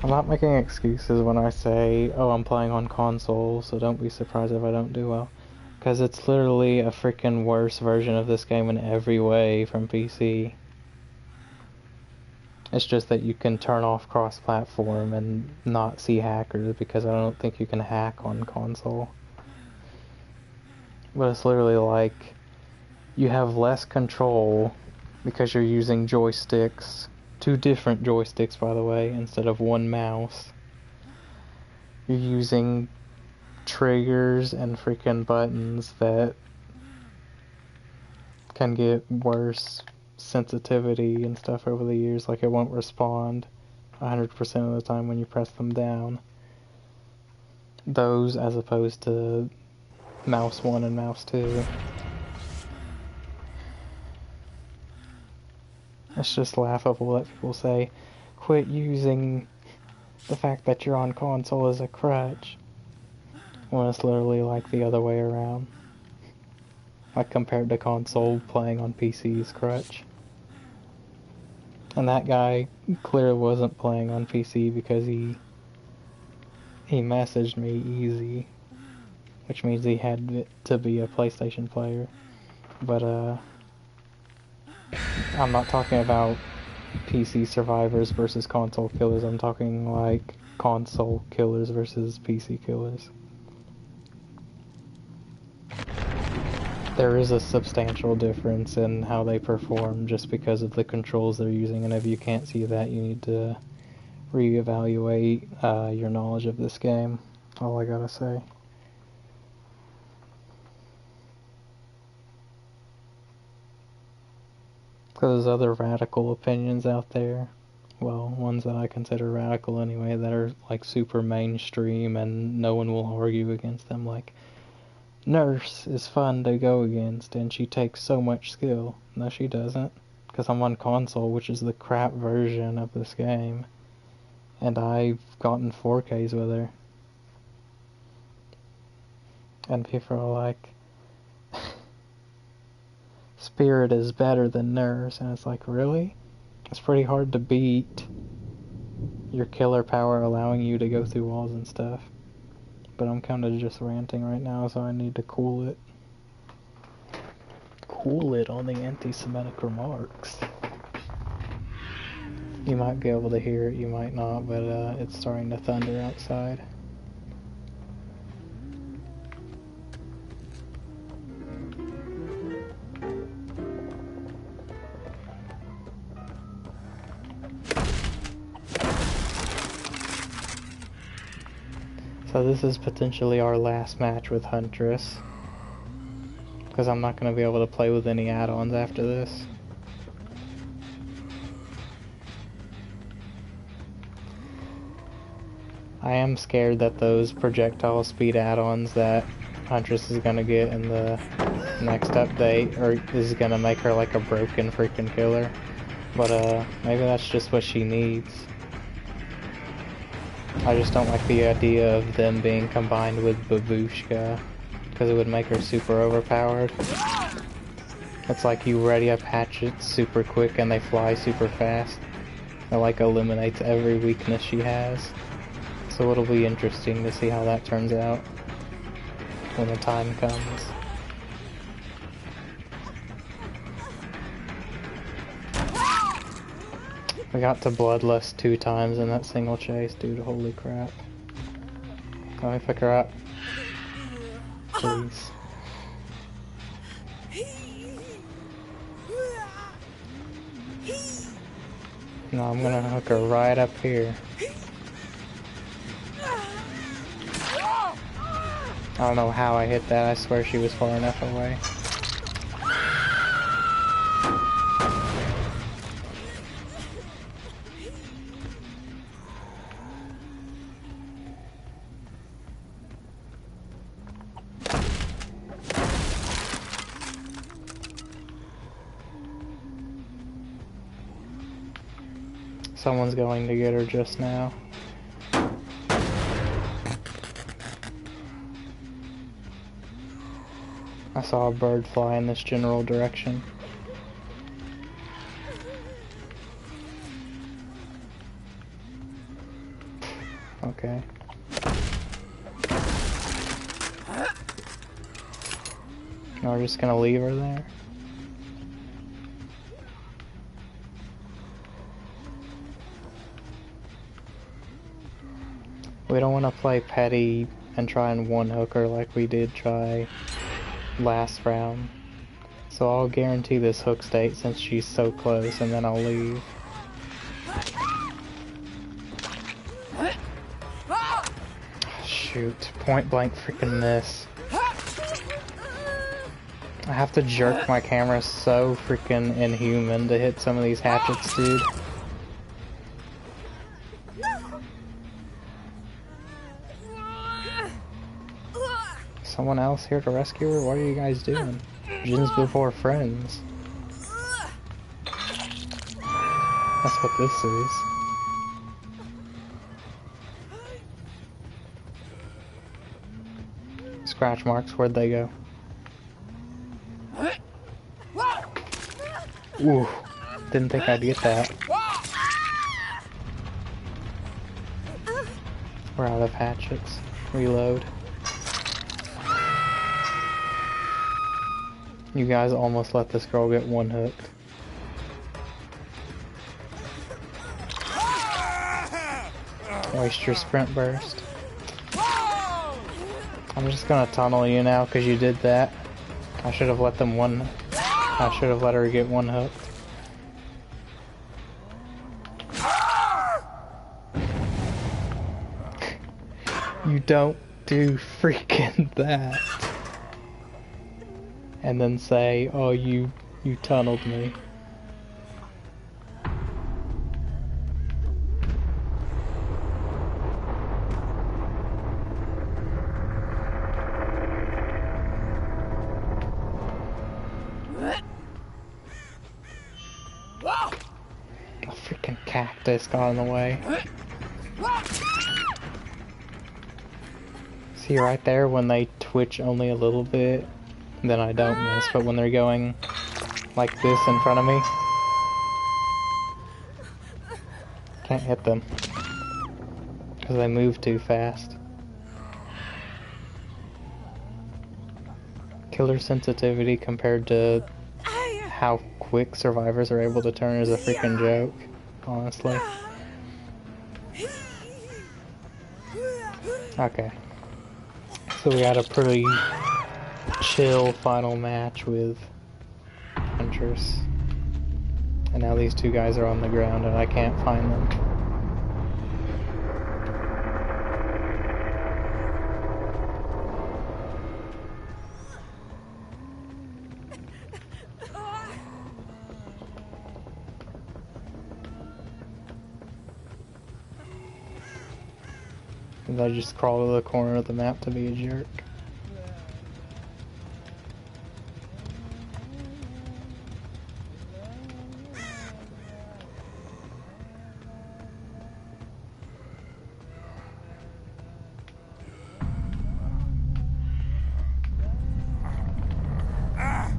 I'm not making excuses when I say, oh, I'm playing on console, so don't be surprised if I don't do well. Because it's literally a freaking worse version of this game in every way from PC. It's just that you can turn off cross-platform and not see hackers, because I don't think you can hack on console. But it's literally like, you have less control because you're using joysticks, 2 different joysticks by the way, instead of 1 mouse. You're using triggers and freaking buttons that can get worse sensitivity and stuff over the years, like it won't respond 100% of the time when you press them down. Those as opposed to mouse 1 and mouse 2. It's just laughable that people say, quit using the fact that you're on console as a crutch, when it's literally like the other way around. Like compared to console, playing on PC's crutch. And that guy clearly wasn't playing on PC because he messaged me easy, which means he had to be a PlayStation player. But I'm not talking about PC survivors versus console killers. I'm talking like console killers versus PC killers. There is a substantial difference in how they perform just because of the controls they're using, and if you can't see that, you need to reevaluate your knowledge of this game. All I gotta say. Because there's other radical opinions out there, well, ones that I consider radical anyway, that are like super mainstream and no one will argue against them, like, Nurse is fun to go against and she takes so much skill. No, she doesn't, because I'm on console, which is the crap version of this game, and I've gotten 4Ks with her. And people are like, Spirit is better than Nurse, and it's like, really? It's pretty hard to beat your killer power allowing you to go through walls and stuff. But I'm kind of just ranting right now, so I need to cool it. Cool it on the anti-Semitic remarks. You might be able to hear it, you might not, but it's starting to thunder outside. So this is potentially our last match with Huntress, because I'm not going to be able to play with any add-ons after this. I am scared that those projectile speed add-ons that Huntress is going to get in the next update is going to make her like a broken freaking killer. But maybe that's just what she needs. I just don't like the idea of them being combined with Babushka, because it would make her super overpowered. It's like you ready up hatchets super quick and they fly super fast. It like eliminates every weakness she has. So it'll be interesting to see how that turns out when the time comes. We got to Bloodlust 2 times in that single chase, dude, holy crap. Let me pick her up. Please. No, I'm gonna hook her right up here. I don't know how I hit that, I swear she was far enough away. Someone's going to get her just now. I saw a bird fly in this general direction. Okay. Now we're just gonna leave her there. We don't want to play petty and try and one-hook her like we did try last round. So I'll guarantee this hook state since she's so close, and then I'll leave. Shoot, point blank freaking miss. I have to jerk my camera so freaking inhuman to hit some of these hatchets, dude. Someone else here to rescue her? What are you guys doing? Gins before friends. That's what this is. Scratch marks, where'd they go? Ooh, didn't think I'd get that. We're out of hatchets. Reload. You guys almost let this girl get one hooked. Waste your sprint burst. I'm just gonna tunnel you now because you did that. I should have let them I should have let her get one hooked. You don't do freaking that. And then say, oh, you tunneled me. A freaking cactus got in the way. See right there when they twitch only a little bit? Then I don't miss, but when they're going like this in front of me, can't hit them because they move too fast. Killer sensitivity compared to how quick survivors are able to turn is a freaking joke, honestly. Okay, so we got a pretty chill final match with Huntress. And now these two guys are on the ground and I can't find them. And I just crawl to the corner of the map to be a jerk.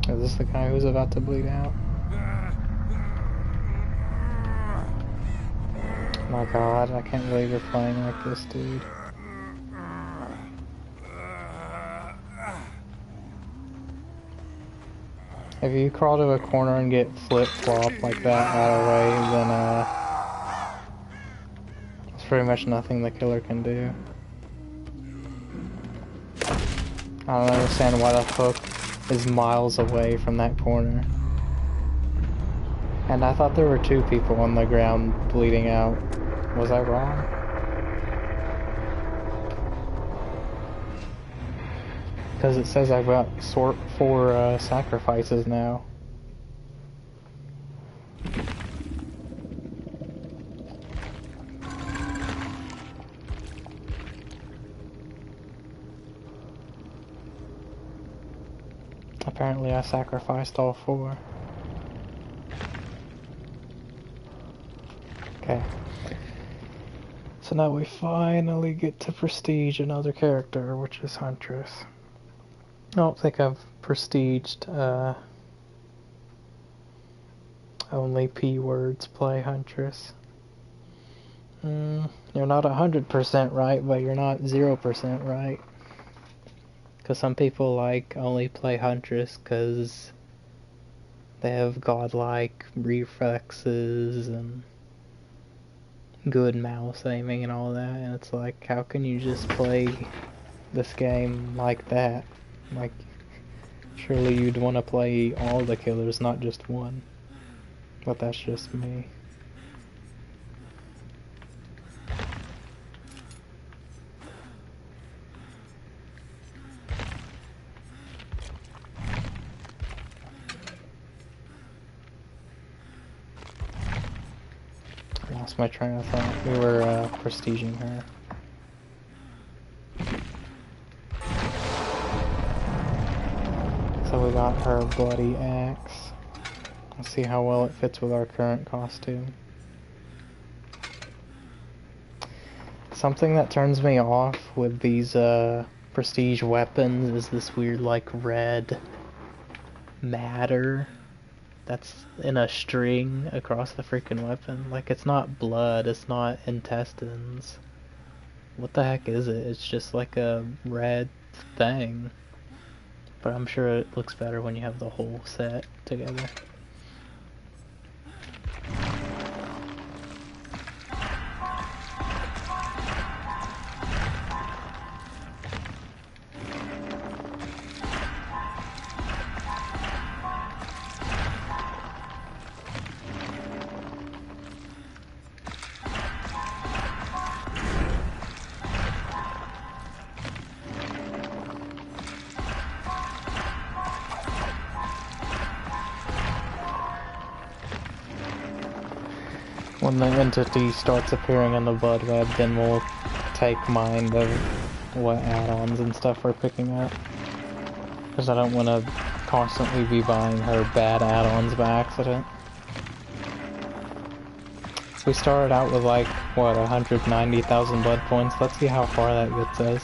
Is this the guy who's about to bleed out? My god, I can't believe you're playing like this, dude. If you crawl to a corner and get flip-flopped like that right away, then there's pretty much nothing the killer can do. I don't understand why the hook is miles away from that corner. And I thought there were two people on the ground bleeding out. Was I wrong? Because it says I've got four sacrifices now. Apparently I sacrificed all 4. Okay. So now we finally get to prestige another character, which is Huntress. I don't think I've prestiged only P words play Huntress. You're not 100% right, but you're not 0% right. Because some people like only play Huntress because they have godlike reflexes and good mouse aiming and all that, and it's like, how can you just play this game like that? Like, surely you'd want to play all the killers, not just one. But that's just me. Lost my train of thought. We were prestiging her. So we got her bloody axe. Let's see how well it fits with our current costume. Something that turns me off with these prestige weapons is this weird like red matter that's in a string across the freaking weapon. Like, it's not blood, it's not intestines. What the heck is it? It's just like a red thing. But I'm sure it looks better when you have the whole set together. When the entity starts appearing in the blood web, then we'll take mind of what add-ons and stuff we're picking up. Because I don't want to constantly be buying her bad add-ons by accident. We started out with like, what, 190,000 blood points. Let's see how far that gets us.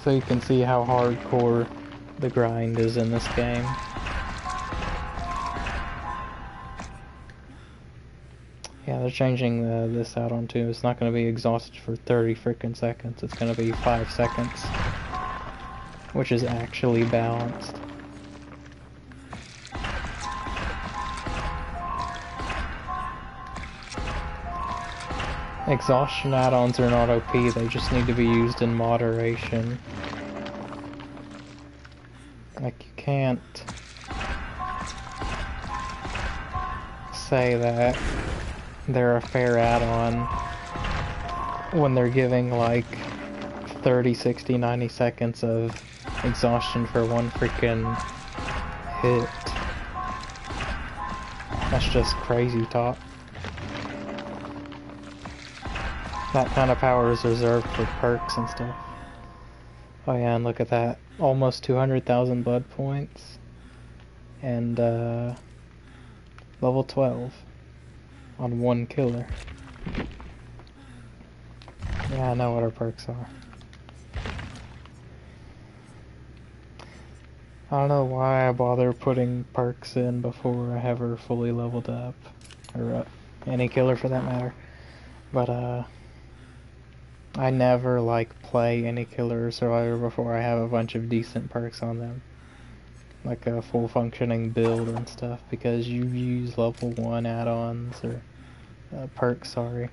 So you can see how hardcore the grind is in this game. Yeah, they're changing this add-on too. It's not going to be exhausted for 30 freaking seconds. It's going to be 5 seconds. Which is actually balanced. Exhaustion add-ons are not OP, they just need to be used in moderation. Like, you can't say that they're a fair add-on when they're giving like 30, 60, 90 seconds of exhaustion for one freaking hit. That's just crazy talk. That kind of power is reserved for perks and stuff. Oh yeah, and look at that. Almost 200,000 blood points. And level 12 on one killer. Yeah, I know what our perks are. I don't know why I bother putting perks in before I have her fully leveled up. Or any killer for that matter. But I never like play any killer or survivor before I have a bunch of decent perks on them. Like a full functioning build and stuff, because you use level 1 add-ons, or perks, sorry,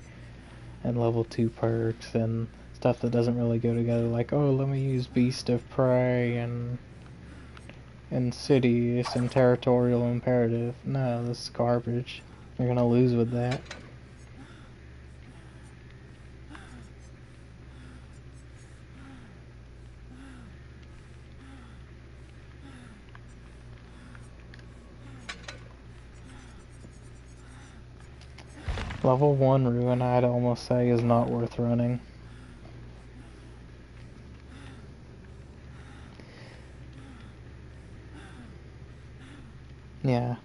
and level 2 perks, and stuff that doesn't really go together, like, oh, let me use Beast of Prey, and Insidious, and Territorial Imperative. No, this is garbage. You're gonna lose with that. Level 1 Ruin, I'd almost say, is not worth running. Yeah,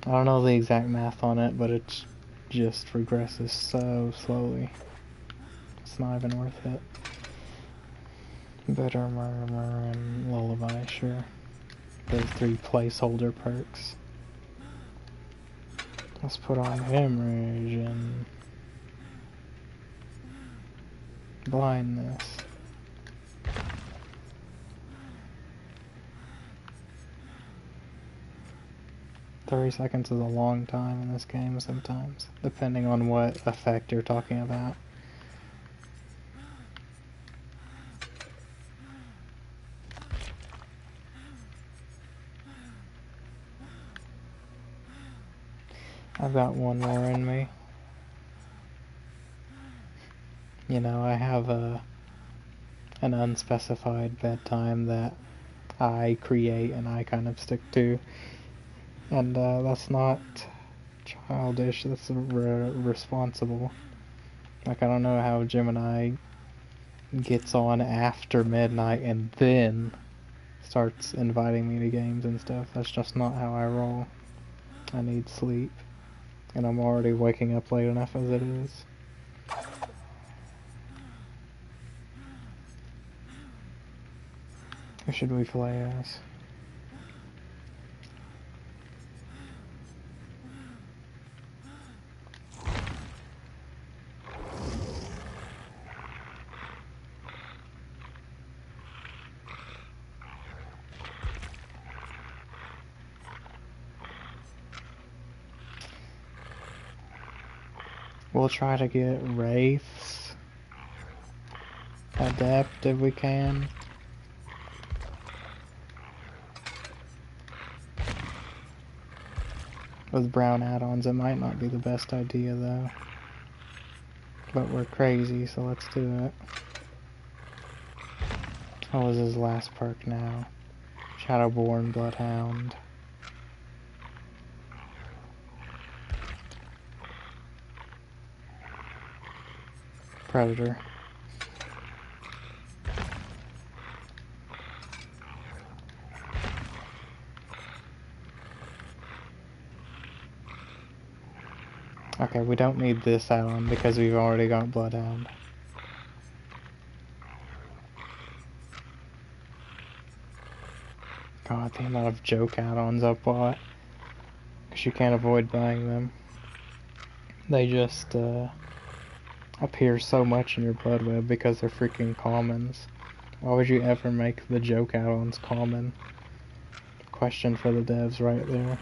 I don't know the exact math on it, but it just regresses so slowly. It's not even worth it. Bitter Murmur and Lullaby, sure. Those 3 placeholder perks. Let's put on Hemorrhage and blindness. 30 seconds is a long time in this game sometimes, depending on what effect you're talking about. I've got one more in me. You know, I have an unspecified bedtime that I create and I kind of stick to. And that's not childish, that's responsible. Like, I don't know how Gemini gets on after midnight and then starts inviting me to games and stuff. That's just not how I roll. I need sleep. And I'm already waking up late enough as it is. Who should we play as? We'll try to get Wraiths. Adept if we can. With brown add-ons, it might not be the best idea though. But we're crazy, so let's do it. What was his last perk now? Shadowborn Bloodhound. Predator. Okay, we don't need this add-on because we've already got Bloodhound. God, the amount of joke add-ons I've bought. Because you can't avoid buying them. They just appear so much in your blood web because they're freaking commons. Why would you ever make the joke add-ons common? Question for the devs right there.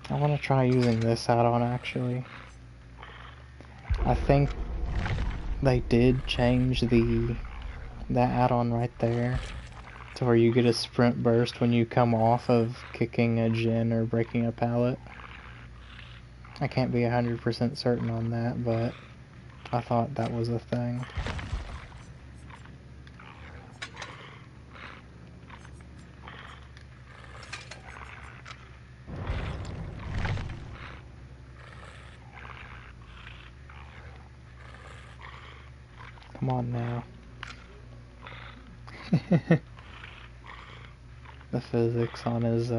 I want to try using this add-on actually. I think they did change that add-on right there to where you get a sprint burst when you come off of kicking a gen or breaking a pallet. I can't be 100% certain on that, but I thought that was a thing. Come on now. The physics on his,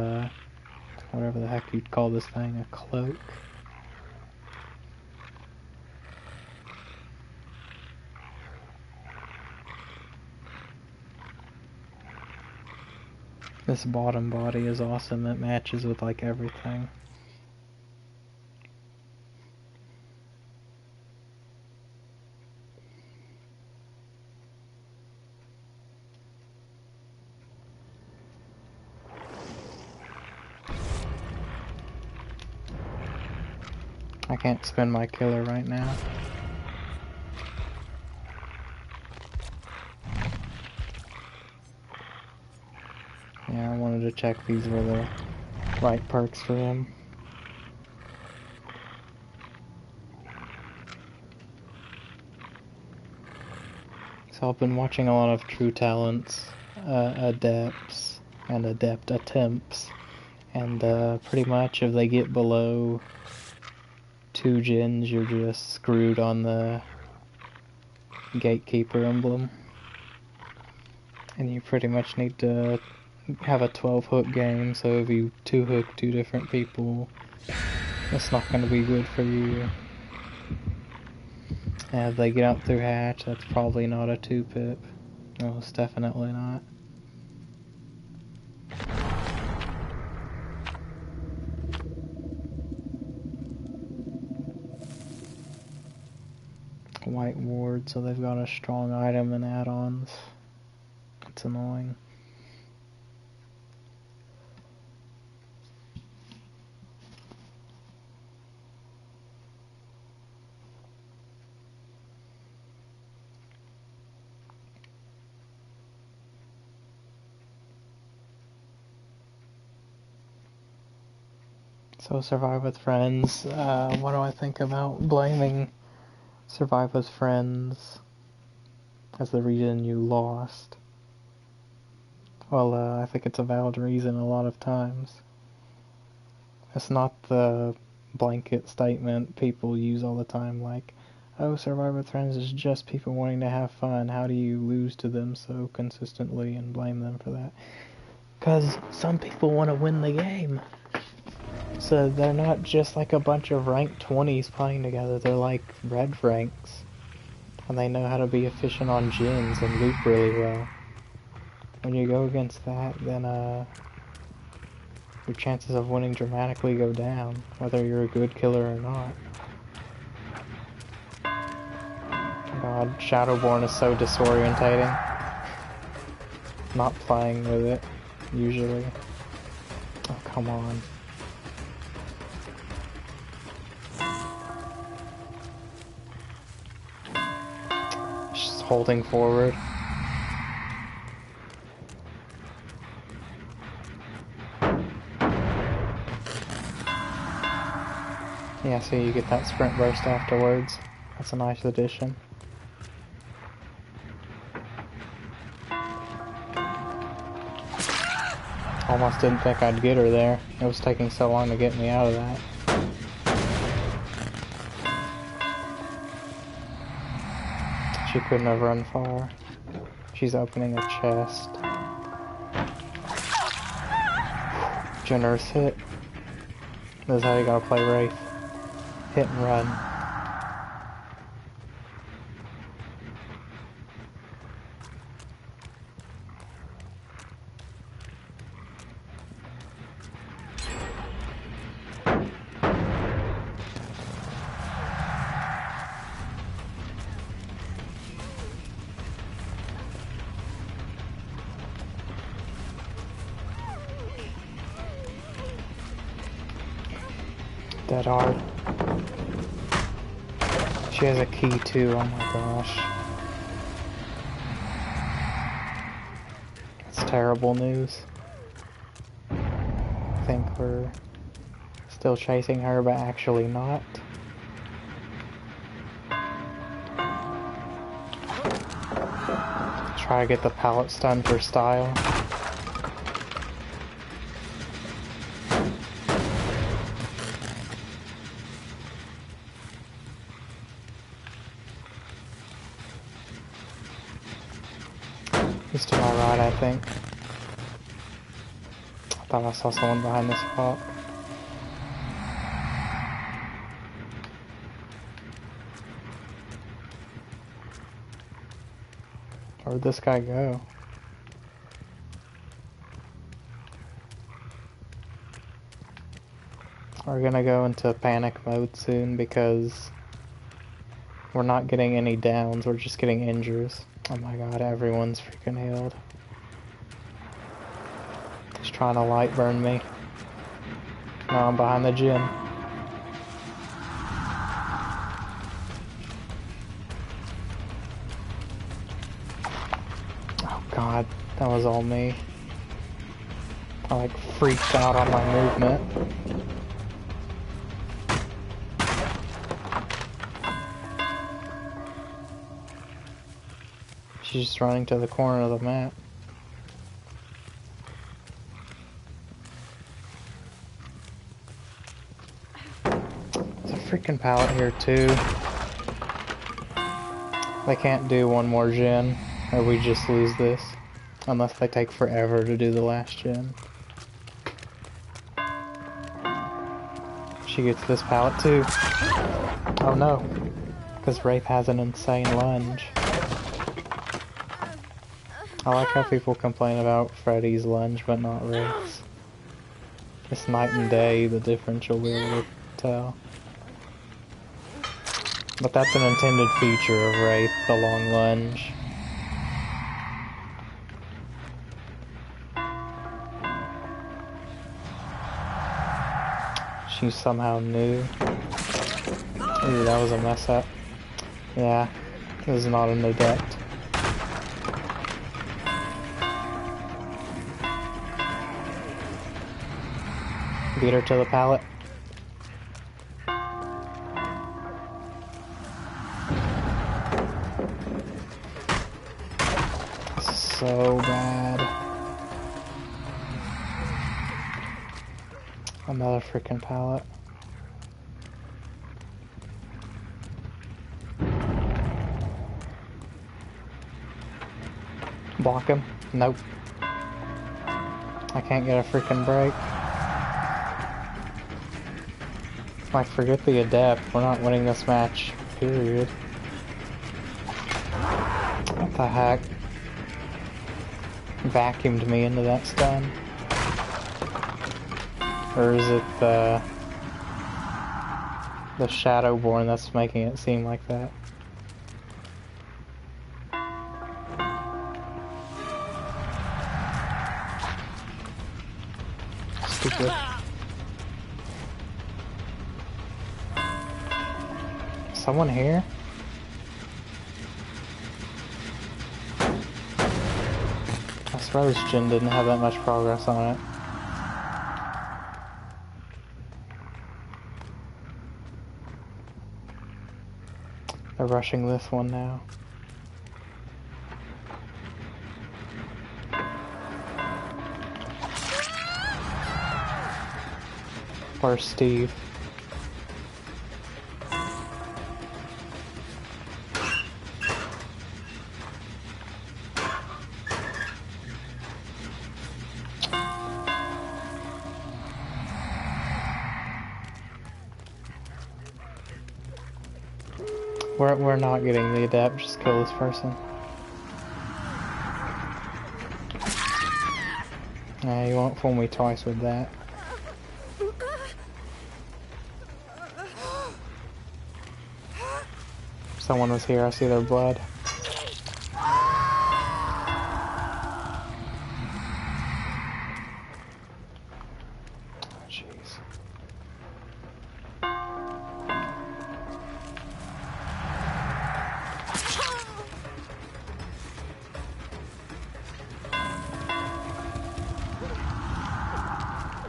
whatever the heck you'd call this thing, a cloak. This bottom body is awesome, it matches with like everything. I can't spin my killer right now. Yeah, I wanted to check these were the right perks for him. So I've been watching a lot of True Talents, adepts, and adept attempts, and pretty much if they get below 2 gens, you're just screwed on the Gatekeeper emblem. And you pretty much need to have a 12 hook game, so if you 2 hook 2 different people, it's not going to be good for you. And if they get out through hatch, that's probably not a 2-pip. No, it's definitely not. white ward, so they've got a strong item and add-ons. It's annoying. So Survive with Friends, what do I think about blaming Survive with Friends as the reason you lost? Well, I think it's a valid reason a lot of times. It's not the blanket statement people use all the time, like, oh, Survive with Friends is just people wanting to have fun, how do you lose to them so consistently and blame them for that? Because some people want to win the game. So they're not just like a bunch of ranked 20s playing together, they're like red ranks. And they know how to be efficient on gens and loop really well. When you go against that, then your chances of winning dramatically go down, whether you're a good killer or not. God, Shadowborn is so disorientating. Not playing with it, usually. Oh, come on. Just holding forward. Yeah, so you get that sprint burst afterwards. That's a nice addition. Almost didn't think I'd get her there. It was taking so long to get me out of that. She couldn't have run far. She's opening a chest. Generous hit. This is how you gotta play Wraith. Hit and run. Dead hard. She has a key too, oh my gosh. That's terrible news. I think we're still chasing her, but actually not. Try to get the pallet stun for style. He's to my right, I think. I thought I saw someone behind this rock. Where'd this guy go? We're gonna go into panic mode soon because we're not getting any downs, we're just getting injures. Oh my god, everyone's freaking healed. He's trying to light burn me. No, I'm behind the gym. Oh god, that was all me. I like freaked out on my movement. She's just running to the corner of the map. There's a freaking pallet here too. They can't do one more gen, or we just lose this. Unless they take forever to do the last gen. She gets this pallet too. Oh no. Because Wraith has an insane lunge. I like how people complain about Freddy's lunge, but not Wraith's. It's night and day, the difference you'll be able to tell. But that's an intended feature of Wraith, the long lunge. She's somehow new. Ooh, that was a mess up. Yeah, this is not an adept. Beat her to the pallet. So bad. Another freaking pallet. Block him. Nope. I can't get a freaking break. Like, forget the adept. We're not winning this match. Period. What the heck? Vacuumed me into that stun. Or is it the Shadowborn that's making it seem like that? Stupid. Someone here? I suppose Jin didn't have that much progress on it. They're rushing this one now. Where's Steve? We're not getting the adept, just kill this person. Nah, you won't fool me twice with that. Someone was here, I see their blood. Jeez.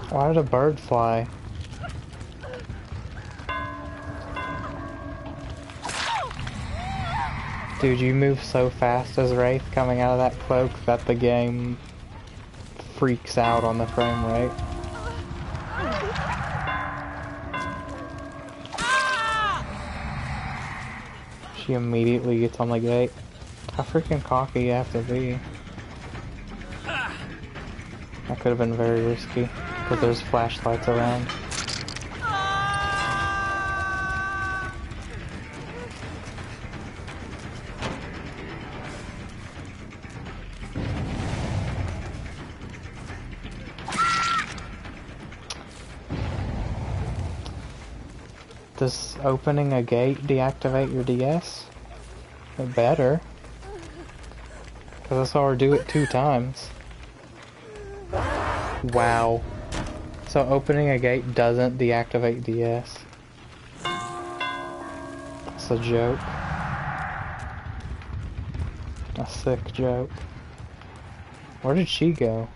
Why did a bird fly? Dude, you move so fast as Wraith coming out of that cloak that the game freaks out on the frame rate. She immediately gets on the gate. How freaking cocky you have to be. That could have been very risky, because there's flashlights around. Does opening a gate deactivate your DS? It better. Because I saw her do it 2 times. Wow. So opening a gate doesn't deactivate DS. It's a joke. A sick joke. Where did she go?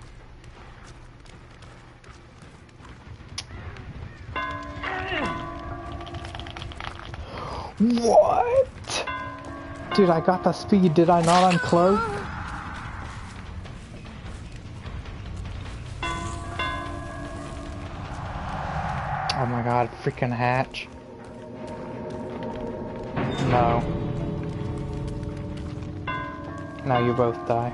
What? Dude, I got the speed. Did I not uncloak? Oh my god, freaking hatch. No. Now you both die.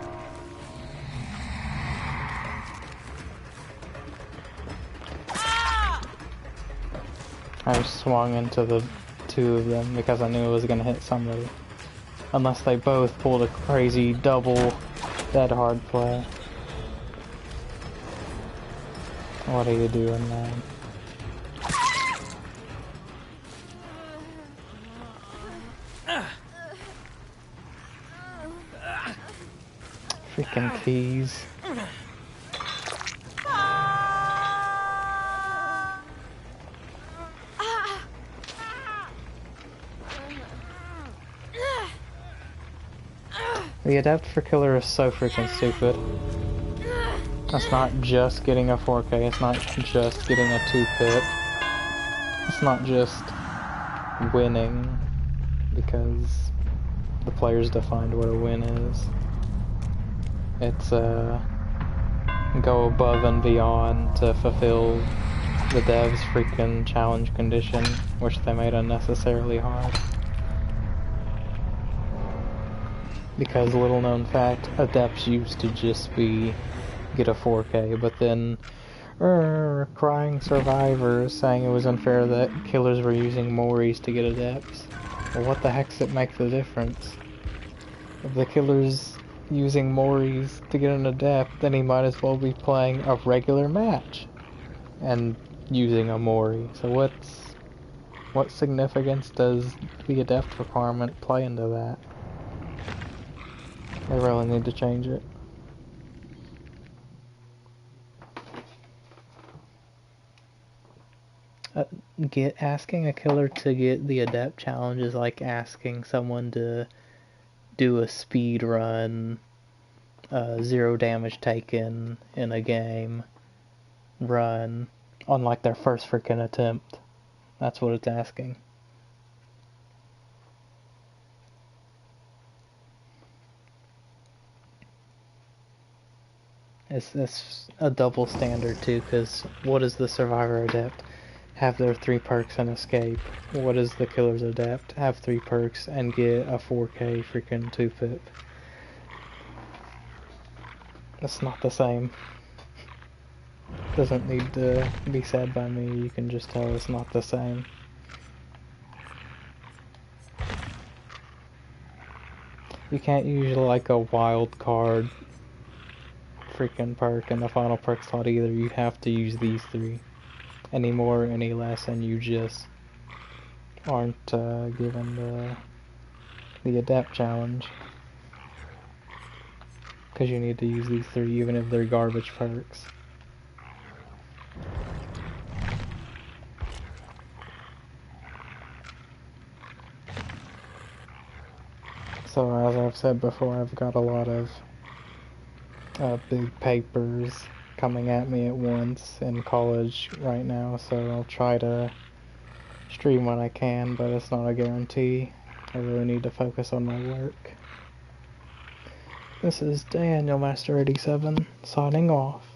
I just swung into the 2 of them because I knew it was gonna hit somebody. Unless they both pulled a crazy double dead hard play. What are you doing, man? Freaking keys. The adapt for killer is so freaking stupid. It's not just getting a 4K, it's not just getting a 2-pip. It's not just winning, because the players defined what a win is. It's go above and beyond to fulfill the devs' freaking challenge condition, which they made unnecessarily hard. Because, little known fact, adepts used to just be get a 4K, but then crying survivors saying it was unfair that killers were using Moris to get adepts. Well, what the heck's it make the difference? If the killer's using Moris to get an adept, then he might as well be playing a regular match and using a Mori. So what significance does the adept requirement play into that? They really need to change it. Asking a killer to get the adept challenge is like asking someone to do a speed run, 0 damage taken in a game run on like their first freaking attempt. That's what it's asking. It's a double standard too, because what does the survivor adept? Have their 3 perks and escape. What does the killer's adept? Have 3 perks and get a 4K freaking 2-pip. It's not the same. Doesn't need to be said by me, you can just tell it's not the same. You can't use like a wild card freaking perk in the final perk slot either, you have to use these 3. Any more, any less, and you just aren't given the adept challenge. Because you need to use these 3 even if they're garbage perks. So as I've said before, I've got a lot of big papers coming at me at once in college right now, so I'll try to stream when I can, but it's not a guarantee. I really need to focus on my work. This is Daniel Master 87 signing off.